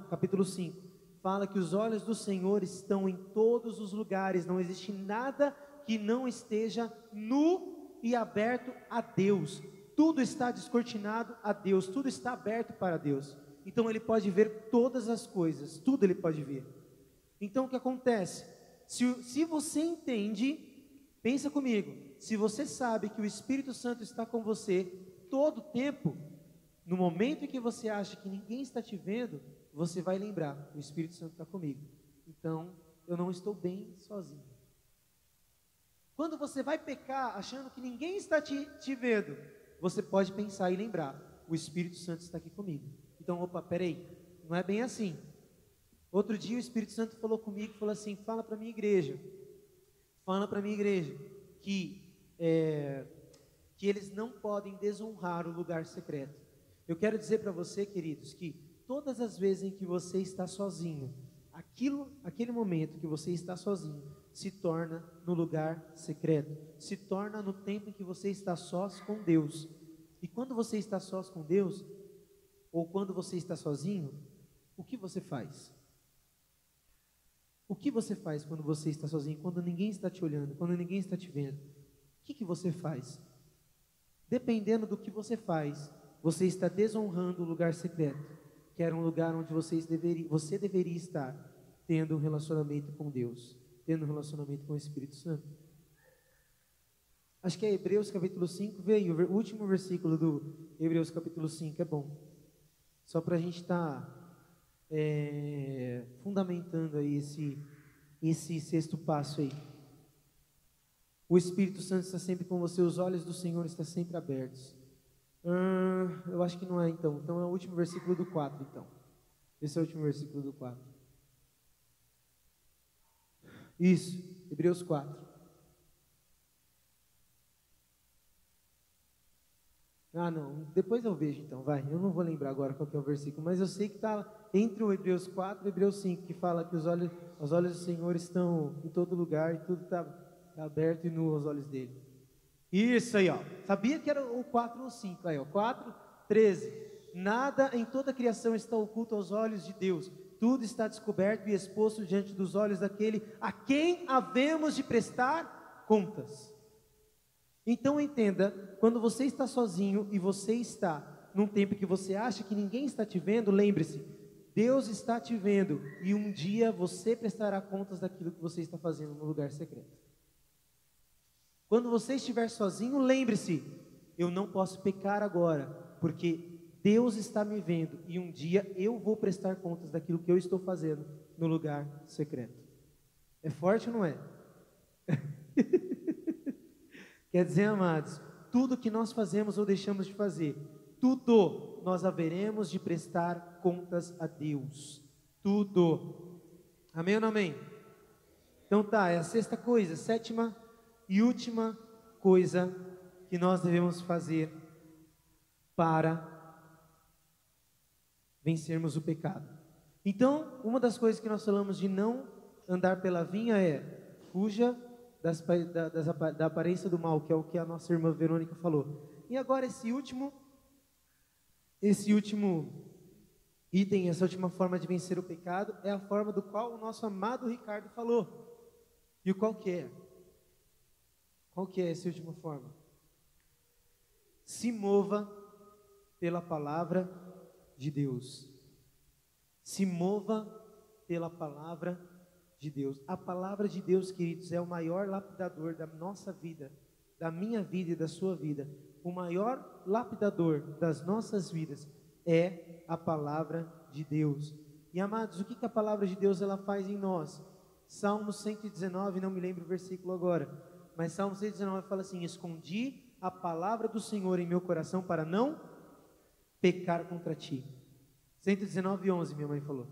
capítulo 5, fala que os olhos do Senhor estão em todos os lugares, não existe nada que não esteja nu e aberto a Deus, tudo está descortinado a Deus, tudo está aberto para Deus, então Ele pode ver todas as coisas, tudo Ele pode ver. Então o que acontece? Se você entende, pensa comigo, se você sabe que o Espírito Santo está com você todo o tempo, no momento em que você acha que ninguém está te vendo, você vai lembrar, o Espírito Santo está comigo, então eu não estou bem sozinho. Quando você vai pecar achando que ninguém está te vendo, você pode pensar e lembrar, o Espírito Santo está aqui comigo. Então, peraí, não é bem assim. Outro dia o Espírito Santo falou comigo, falou assim, fala para a minha igreja que eles não podem desonrar o lugar secreto. Eu quero dizer para você, queridos, que todas as vezes em que você está sozinho, aquele momento que você está sozinho, se torna no lugar secreto, se torna no tempo em que você está sós com Deus. E quando você está sós com Deus, ou quando você está sozinho, o que você faz? O que você faz quando você está sozinho, quando ninguém está te olhando, quando ninguém está te vendo? O que você faz? Dependendo do que você faz, você está desonrando o lugar secreto, que era um lugar onde você deveria estar, tendo um relacionamento com Deus, tendo um relacionamento com o Espírito Santo. Acho que é Hebreus capítulo 5, veio, o último versículo do Hebreus capítulo 5, é bom. Só para a gente estar fundamentando aí esse sexto passo aí. O Espírito Santo está sempre com você, os olhos do Senhor estão sempre abertos. Eu acho que não é então. Então é o último versículo do 4 então. Esse é o último versículo do 4. Isso, Hebreus 4. Não, depois eu vejo então, vai. Eu não vou lembrar agora qual que é o versículo, mas eu sei que está entre o Hebreus 4 e o Hebreus 5, que fala que os olhos do Senhor estão em todo lugar e tudo está aberto e nu aos olhos dele. Isso aí, ó. Sabia que era o 4 ou 5, aí, ó. 4, 13. Nada em toda a criação está oculto aos olhos de Deus. Tudo está descoberto e exposto diante dos olhos daquele a quem havemos de prestar contas. Então entenda, quando você está sozinho e você está num tempo que você acha que ninguém está te vendo, lembre-se, Deus está te vendo e um dia você prestará contas daquilo que você está fazendo no lugar secreto. Quando você estiver sozinho, lembre-se, eu não posso pecar agora, porque Deus está me vendo e um dia eu vou prestar contas daquilo que eu estou fazendo no lugar secreto. É forte ou não é? Quer dizer, amados, tudo que nós fazemos ou deixamos de fazer, tudo nós haveremos de prestar contas a Deus. Tudo. Amém ou não amém? Então tá, é a sexta coisa, sétima e última coisa que nós devemos fazer para vencermos o pecado. Então, uma das coisas que nós falamos de não andar pela vinha é: fuja da aparência do mal, que é o que a nossa irmã Verônica falou. E agora esse último item, essa última forma de vencer o pecado é a forma do qual o nosso amado Ricardo falou. E qual que é? Qual que é essa última forma? Se mova pela palavra de Deus. Se mova pela palavra de Deus. A palavra de Deus, queridos, é o maior lapidador da nossa vida, da minha vida e da sua vida. O maior lapidador das nossas vidas é a palavra de Deus. E amados, o que a palavra de Deus ela faz em nós? Salmo 119, não me lembro o versículo agora, mas Salmo 119 fala assim: escondi a palavra do Senhor em meu coração para não pecar contra ti. 119:11, minha mãe falou.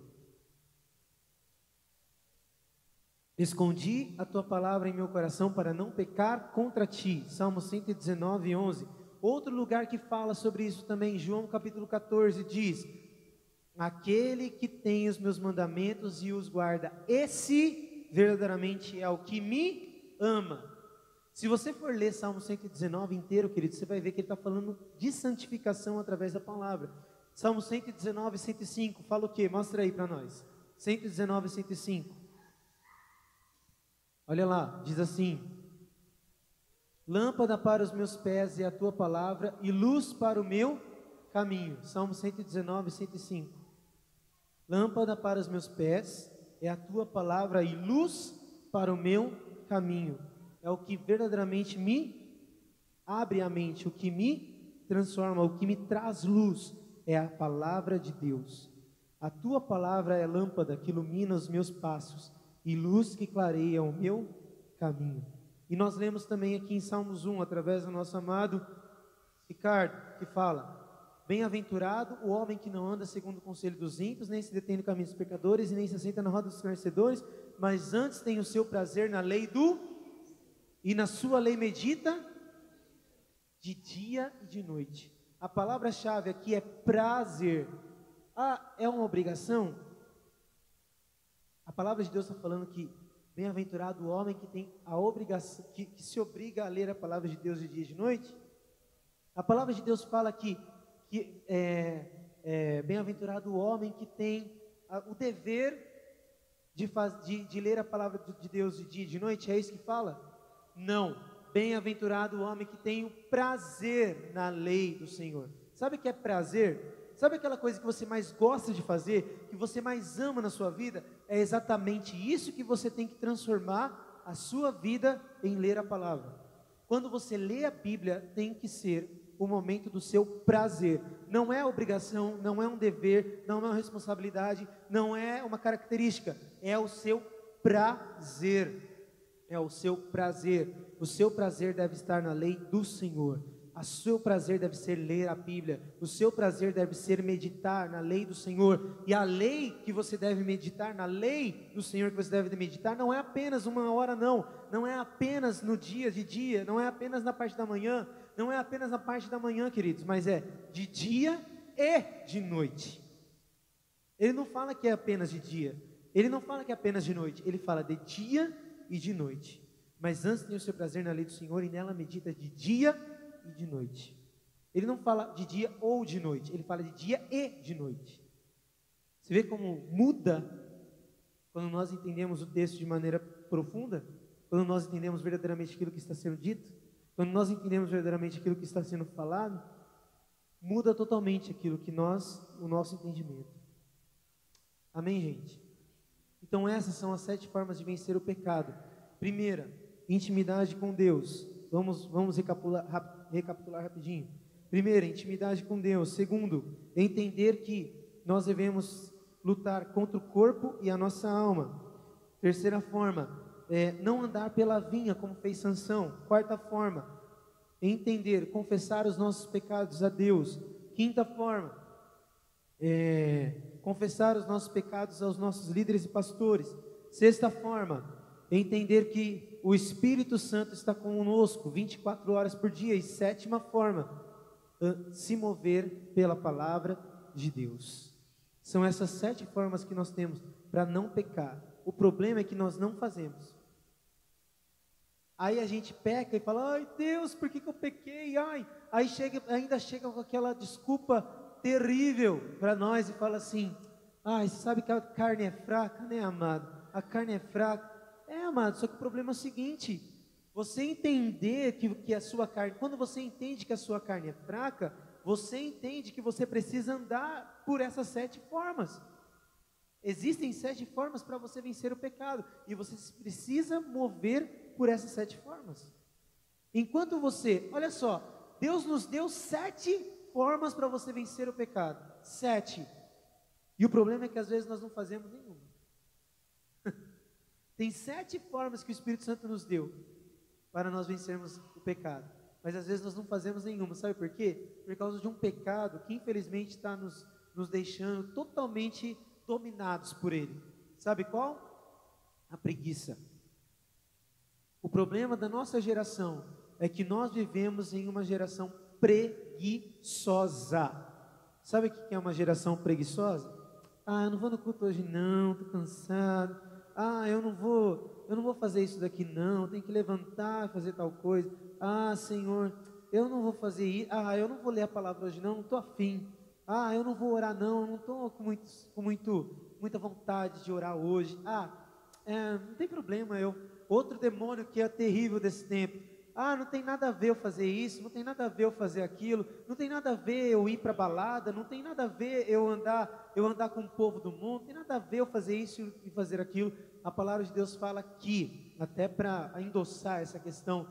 Escondi a tua palavra em meu coração para não pecar contra ti. Salmo 119:11. Outro lugar que fala sobre isso também, João capítulo 14, diz: aquele que tem os meus mandamentos e os guarda, esse verdadeiramente é o que me ama. Se você for ler Salmo 119 inteiro, querido, você vai ver que ele está falando de santificação através da palavra. Salmo 119, 105, fala o quê? Mostra aí para nós. 119, 105. Olha lá, diz assim: lâmpada para os meus pés é a tua palavra e luz para o meu caminho. Salmo 119, 105. Lâmpada para os meus pés é a tua palavra e luz para o meu caminho. É o que verdadeiramente me abre a mente, o que me transforma, o que me traz luz, é a palavra de Deus. A tua palavra é lâmpada que ilumina os meus passos e luz que clareia o meu caminho. E nós lemos também aqui em Salmos 1, através do nosso amado Ricardo, que fala: bem-aventurado o homem que não anda segundo o conselho dos ímpios, nem se detém no caminho dos pecadores, e nem se assenta na roda dos escarnecedores, mas antes tem o seu prazer na lei e na sua lei medita de dia e de noite. A palavra-chave aqui é prazer. Ah, é uma obrigação? A palavra de Deus está falando que bem-aventurado o homem que tem a obrigação, que se obriga a ler a palavra de Deus de dia e de noite. A palavra de Deus fala que bem-aventurado o homem que tem o dever de ler a palavra de Deus de dia e de noite. É isso que fala? Não. Bem-aventurado o homem que tem o prazer na lei do Senhor. Sabe o que é prazer? Sabe aquela coisa que você mais gosta de fazer, que você mais ama na sua vida? É exatamente isso que você tem que transformar a sua vida em ler a palavra. Quando você lê a Bíblia, tem que ser o momento do seu prazer. Não é obrigação, não é um dever, não é uma responsabilidade, não é uma característica, é o seu prazer. É o seu prazer. O seu prazer deve estar na lei do Senhor. O seu prazer deve ser ler a Bíblia. O seu prazer deve ser meditar na lei do Senhor. E a lei que você deve meditar, na lei do Senhor que você deve meditar, não é apenas uma hora, não. Não é apenas no dia de dia, não é apenas na parte da manhã, não é apenas na parte da manhã, queridos, mas é de dia e de noite. Ele não fala que é apenas de dia, ele não fala que é apenas de noite, ele fala de dia e de noite. Mas antes tem o seu prazer na lei do Senhor, e nela medita de dia e de noite. Ele não fala de dia ou de noite, ele fala de dia e de noite. Você vê como muda quando nós entendemos o texto de maneira profunda? Quando nós entendemos verdadeiramente aquilo que está sendo dito? Quando nós entendemos verdadeiramente aquilo que está sendo falado? Muda totalmente aquilo que o nosso entendimento. Amém, gente? Então essas são as 7 formas de vencer o pecado. Primeira, intimidade com Deus. Vamos recapitular rapidinho. Primeira, intimidade com Deus. Segundo, entender que nós devemos lutar contra o corpo e a nossa alma. Terceira forma, não andar pela vinha, como fez Sansão. Quarta forma, entender, confessar os nossos pecados a Deus. Quinta forma, confessar os nossos pecados aos nossos líderes e pastores. Sexta forma, entender que o Espírito Santo está conosco 24 horas por dia. E sétima forma, se mover pela palavra de Deus. São essas 7 formas que nós temos para não pecar. O problema é que nós não fazemos. Aí a gente peca e fala: ai Deus, por que eu pequei? Ai. Aí ainda chega com aquela desculpa terrível para nós e fala assim: ai, você sabe que a carne é fraca, né, amado? A carne é fraca. Amado, só que o problema é o seguinte: você entender que a sua carne, quando você entende que a sua carne é fraca, você entende que você precisa andar por essas 7 formas. Existem 7 formas para você vencer o pecado, e você precisa mover por essas 7 formas. Enquanto você, olha só, Deus nos deu 7 formas para você vencer o pecado. 7. E o problema é que às vezes nós não fazemos nenhuma. Tem 7 formas que o Espírito Santo nos deu para nós vencermos o pecado, mas às vezes nós não fazemos nenhuma. Sabe por quê? Por causa de um pecado que infelizmente está nos deixando totalmente dominados por ele. Sabe qual? A preguiça. O problema da nossa geração é que nós vivemos em uma geração preguiçosa. Sabe o que é uma geração preguiçosa? Eu não vou no culto hoje não, estou cansado. Eu não vou fazer isso daqui não, tenho que levantar, fazer tal coisa. Senhor, eu não vou fazer isso. Eu não vou ler a palavra hoje não estou afim. Eu não vou orar não estou com muita vontade de orar hoje. Não tem problema, outro demônio que é terrível desse tempo. Não tem nada a ver eu fazer isso, não tem nada a ver eu fazer aquilo, não tem nada a ver eu ir para balada, não tem nada a ver eu andar com o povo do mundo, não tem nada a ver eu fazer isso e fazer aquilo. A palavra de Deus fala que, até para endossar essa questão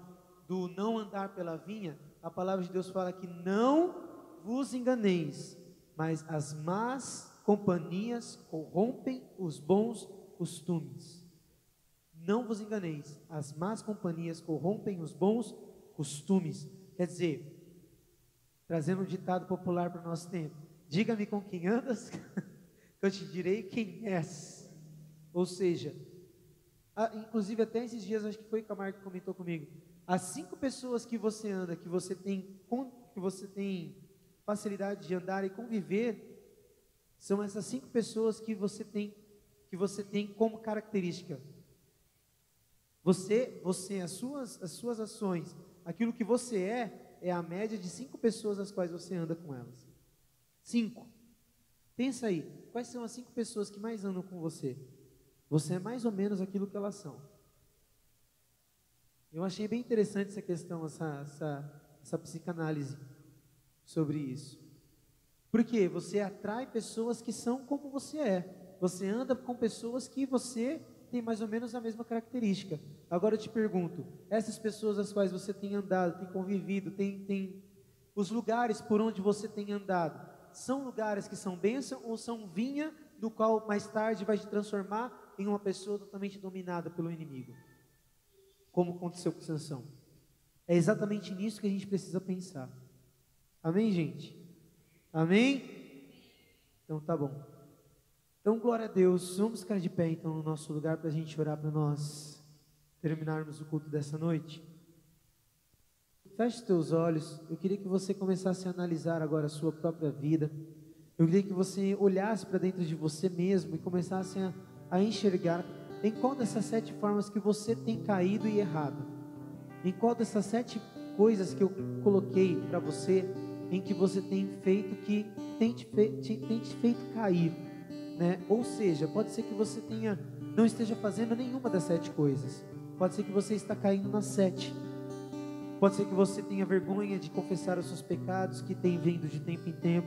do não andar pela vinha, a palavra de Deus fala que não vos enganeis, mas as más companhias corrompem os bons costumes. Não vos enganeis, as más companhias corrompem os bons costumes. Quer dizer, trazendo um ditado popular para o nosso tempo: diga-me com quem andas, que eu te direi quem és. Ou seja, inclusive até esses dias, acho que foi o Camargo que comentou comigo, as 5 pessoas que você anda, que você tem facilidade de andar e conviver, são essas 5 pessoas que você tem como característica. As suas ações, aquilo que você é a média de 5 pessoas as quais você anda com elas. 5. Pensa aí, quais são as 5 pessoas que mais andam com você? Você é mais ou menos aquilo que elas são. Eu achei bem interessante essa questão, essa psicanálise sobre isso. Porque você atrai pessoas que são como você é. Você anda com pessoas que você tem mais ou menos a mesma característica. Agora eu te pergunto, essas pessoas as quais você tem andado, tem convivido, tem os lugares por onde você tem andado, são lugares que são bênção ou são vinha, do qual mais tarde vai te transformar em uma pessoa totalmente dominada pelo inimigo, como aconteceu com Sansão? É exatamente nisso que a gente precisa pensar. Amém, gente? Amém? Então tá bom. Então, glória a Deus. Vamos ficar de pé então no nosso lugar para a gente orar, para nós terminarmos o culto dessa noite. Feche os teus olhos. Eu queria que você começasse a analisar agora a sua própria vida. Eu queria que você olhasse para dentro de você mesmo e começasse a enxergar em qual dessas 7 formas que você tem caído e errado. Em qual dessas 7 coisas que eu coloquei para você, em que você tem feito que tem te feito cair. Ou seja, pode ser que você não esteja fazendo nenhuma das 7 coisas. Pode ser que você está caindo nas 7. Pode ser que você tenha vergonha de confessar os seus pecados, que tem vindo de tempo em tempo.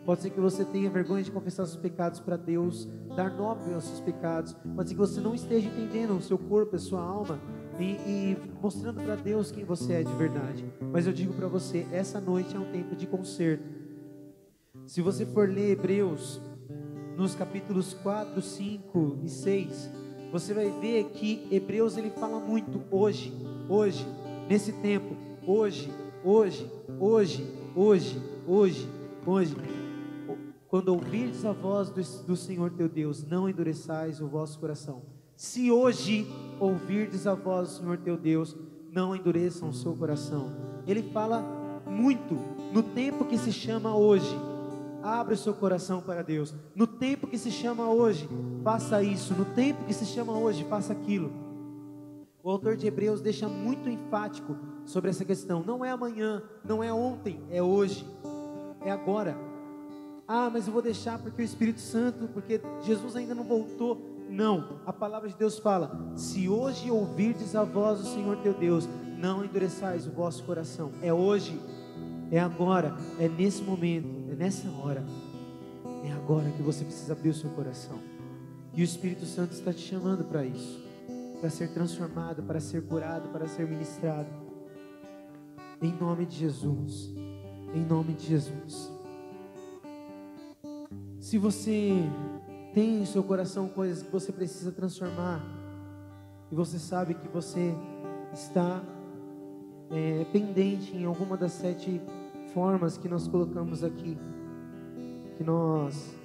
Pode ser que você tenha vergonha de confessar os seus pecados para Deus, dar nome aos seus pecados. Pode ser que você não esteja entendendo o seu corpo, a sua alma, e mostrando para Deus quem você é de verdade. Mas eu digo para você, essa noite é um tempo de conserto. Se você for ler Hebreus, nos capítulos 4, 5 e 6, você vai ver que Hebreus ele fala muito hoje, nesse tempo, hoje. Quando ouvirdes a voz do Senhor teu Deus, não endureçais o vosso coração. Se hoje ouvirdes a voz do Senhor teu Deus, não endureçam o seu coração. Ele fala muito no tempo que se chama hoje. Abre o seu coração para Deus. No tempo que se chama hoje, faça isso. No tempo que se chama hoje, faça aquilo. O autor de Hebreus deixa muito enfático sobre essa questão. Não é amanhã, não é ontem, é hoje, é agora. Ah, mas eu vou deixar porque o Espírito Santo, porque Jesus ainda não voltou. Não, a palavra de Deus fala: se hoje ouvirdes a voz do Senhor teu Deus, não endureçais o vosso coração. É hoje, é agora, é nesse momento, é nessa hora, é agora que você precisa abrir o seu coração. E o Espírito Santo está te chamando para isso, para ser transformado, para ser curado, para ser ministrado. Em nome de Jesus, em nome de Jesus. Se você tem em seu coração coisas que você precisa transformar, e você sabe que você está pendente em alguma das 7 formas que nós colocamos aqui, que nós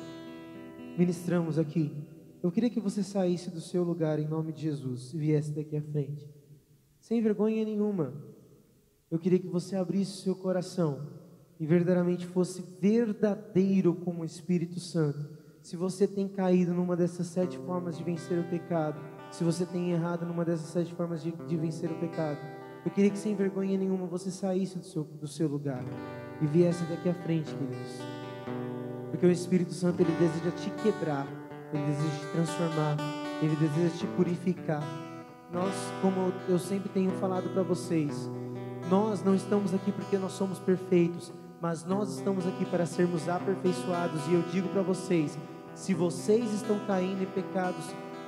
ministramos aqui, eu queria que você saísse do seu lugar em nome de Jesus e viesse daqui à frente, sem vergonha nenhuma. Eu queria que você abrisse o seu coração e verdadeiramente fosse verdadeiro com o Espírito Santo. Se você tem caído numa dessas 7 formas de vencer o pecado, se você tem errado numa dessas 7 formas de vencer o pecado, eu queria que sem vergonha nenhuma você saísse do seu lugar e viesse daqui à frente, queridos. Porque o Espírito Santo, ele deseja te quebrar, ele deseja te transformar, ele deseja te purificar. Nós, como eu sempre tenho falado para vocês, nós não estamos aqui porque nós somos perfeitos, mas nós estamos aqui para sermos aperfeiçoados. E eu digo para vocês, se vocês estão caindo em pecados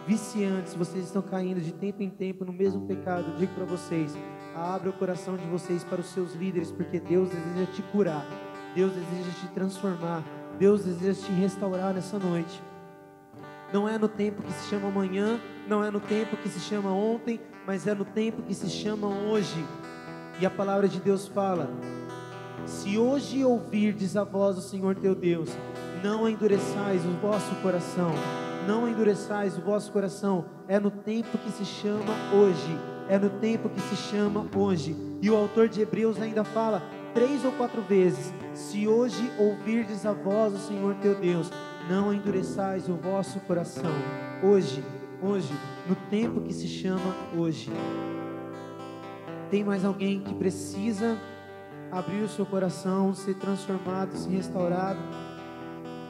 viciantes, se vocês estão caindo de tempo em tempo no mesmo pecado, eu digo para vocês, abra o coração de vocês para os seus líderes, porque Deus deseja te curar, Deus deseja te transformar, Deus deseja te restaurar nessa noite. Não é no tempo que se chama amanhã, não é no tempo que se chama ontem, mas é no tempo que se chama hoje. E a palavra de Deus fala: se hoje ouvirdes a voz do Senhor teu Deus, não endureçais o vosso coração, não endureçais o vosso coração. É no tempo que se chama hoje, é no tempo que se chama hoje. E o autor de Hebreus ainda fala 3 ou 4 vezes: se hoje ouvirdes a voz do Senhor teu Deus, não endureçais o vosso coração. Hoje, no tempo que se chama hoje. Tem mais alguém que precisa abrir o seu coração, ser transformado, ser restaurado?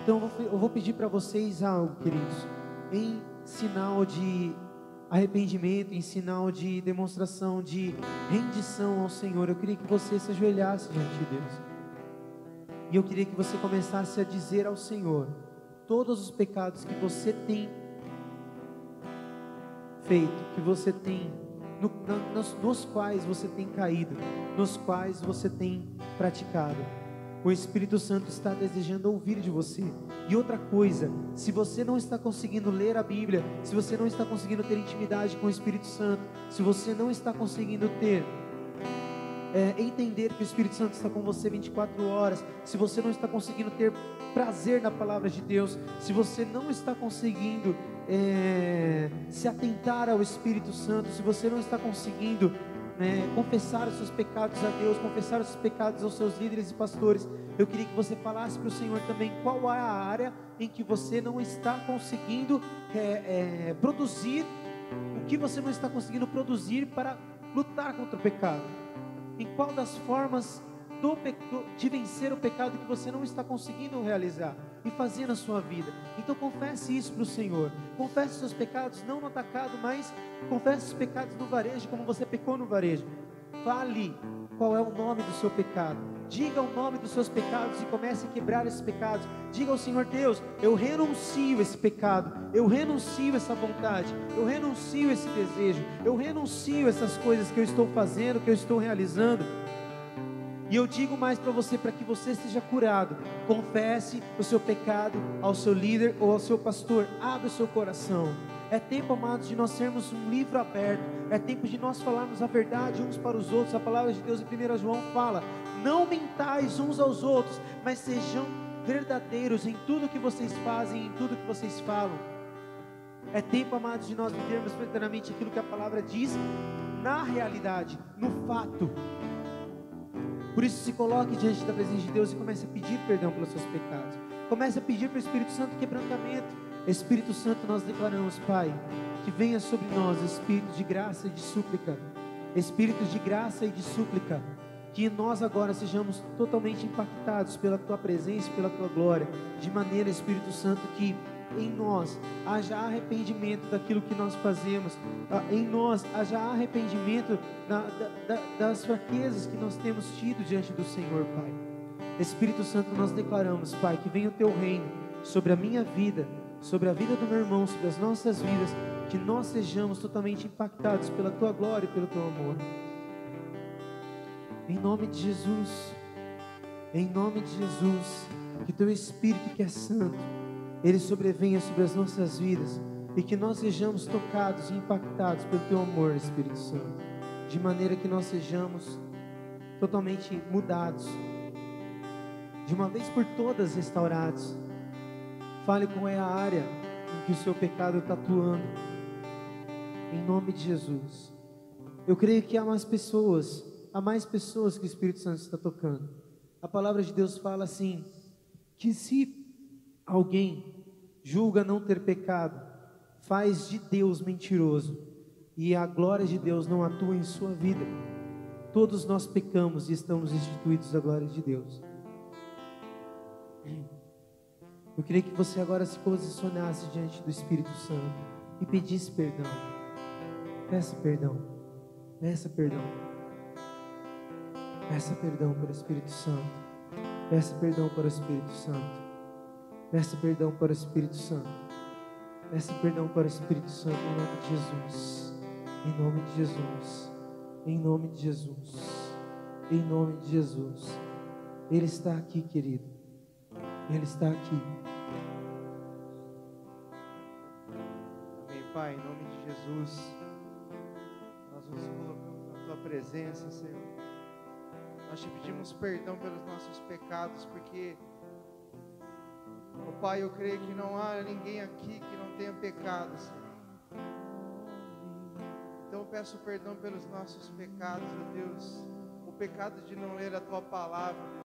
Então eu vou pedir para vocês algo, queridos, em sinal de arrependimento, em sinal de demonstração de rendição ao Senhor. Eu queria que você se ajoelhasse diante de Deus, e eu queria que você começasse a dizer ao Senhor todos os pecados que você tem feito, que você tem nos quais você tem caído, nos quais você tem praticado. O Espírito Santo está desejando ouvir de você. E outra coisa, se você não está conseguindo ler a Bíblia, se você não está conseguindo ter intimidade com o Espírito Santo, se você não está conseguindo entender que o Espírito Santo está com você 24 horas, se você não está conseguindo ter prazer na palavra de Deus, se você não está conseguindo se atentar ao Espírito Santo, se você não está conseguindo confessar os seus pecados a Deus, confessar os seus pecados aos seus líderes e pastores, eu queria que você falasse para o Senhor também qual é a área em que você não está conseguindo produzir, o que você não está conseguindo produzir para lutar contra o pecado. Em qual das formas de vencer o pecado que você não está conseguindo realizar e fazer na sua vida. Então confesse isso para o Senhor. Confesse os seus pecados, não no atacado, mas confesse os pecados no varejo, como você pecou no varejo. Fale qual é o nome do seu pecado. Diga o nome dos seus pecados e comece a quebrar esses pecados. Diga ao Senhor: Deus, eu renuncio esse pecado, eu renuncio essa vontade, eu renuncio esse desejo, eu renuncio essas coisas que eu estou fazendo, que eu estou realizando. E eu digo mais para você, para que você seja curado, confesse o seu pecado ao seu líder ou ao seu pastor. Abra o seu coração, É tempo, amados, de nós sermos um livro aberto. É tempo de nós falarmos a verdade uns para os outros. A palavra de Deus em 1 João fala: não mentais uns aos outros, mas sejam verdadeiros em tudo que vocês fazem, em tudo que vocês falam. É tempo, amados, de nós vivermos verdadeiramente aquilo que a palavra diz na realidade, no fato. Por isso, se coloque diante da presença de Deus e comece a pedir perdão pelos seus pecados. Comece a pedir para o Espírito Santo quebrantamento. Espírito Santo, nós declaramos, Pai, que venha sobre nós espírito de graça e de súplica. Espírito de graça e de súplica. Que nós agora sejamos totalmente impactados pela Tua presença, pela Tua glória. De maneira, Espírito Santo, que em nós haja arrependimento daquilo que nós fazemos. Em nós haja arrependimento das fraquezas que nós temos tido diante do Senhor, Pai. Espírito Santo, nós declaramos, Pai, que venha o Teu reino sobre a minha vida, sobre a vida do meu irmão, sobre as nossas vidas, que nós sejamos totalmente impactados pela Tua glória e pelo Teu amor. Em nome de Jesus, em nome de Jesus, que Teu Espírito que é santo, Ele sobrevenha sobre as nossas vidas, e que nós sejamos tocados e impactados pelo Teu amor, Espírito Santo, de maneira que nós sejamos totalmente mudados, de uma vez por todas restaurados. Fale qual é a área em que o seu pecado está atuando. Em nome de Jesus. Eu creio que há mais pessoas que o Espírito Santo está tocando. A palavra de Deus fala assim, que se alguém julga não ter pecado, faz de Deus mentiroso, e a glória de Deus não atua em sua vida. Todos nós pecamos e estamos instituídos da glória de Deus. Eu queria que você agora se posicionasse diante do Espírito Santo e pedisse perdão. Peça perdão. Peça perdão. Peça perdão para o Espírito Santo. Peça perdão para o Espírito Santo. Peça perdão para o Espírito Santo. Peça perdão para o Espírito Santo em nome de Jesus. Em nome de Jesus. Em nome de Jesus. Em nome de Jesus. Ele está aqui, querido. Ele está aqui. Amém, Pai, em nome de Jesus, nós nos colocamos na Tua presença, Senhor. Nós te pedimos perdão pelos nossos pecados, porque, ó Pai, eu creio que não há ninguém aqui que não tenha pecado, Senhor. Então eu peço perdão pelos nossos pecados, ó Deus. O pecado de não ler a Tua palavra,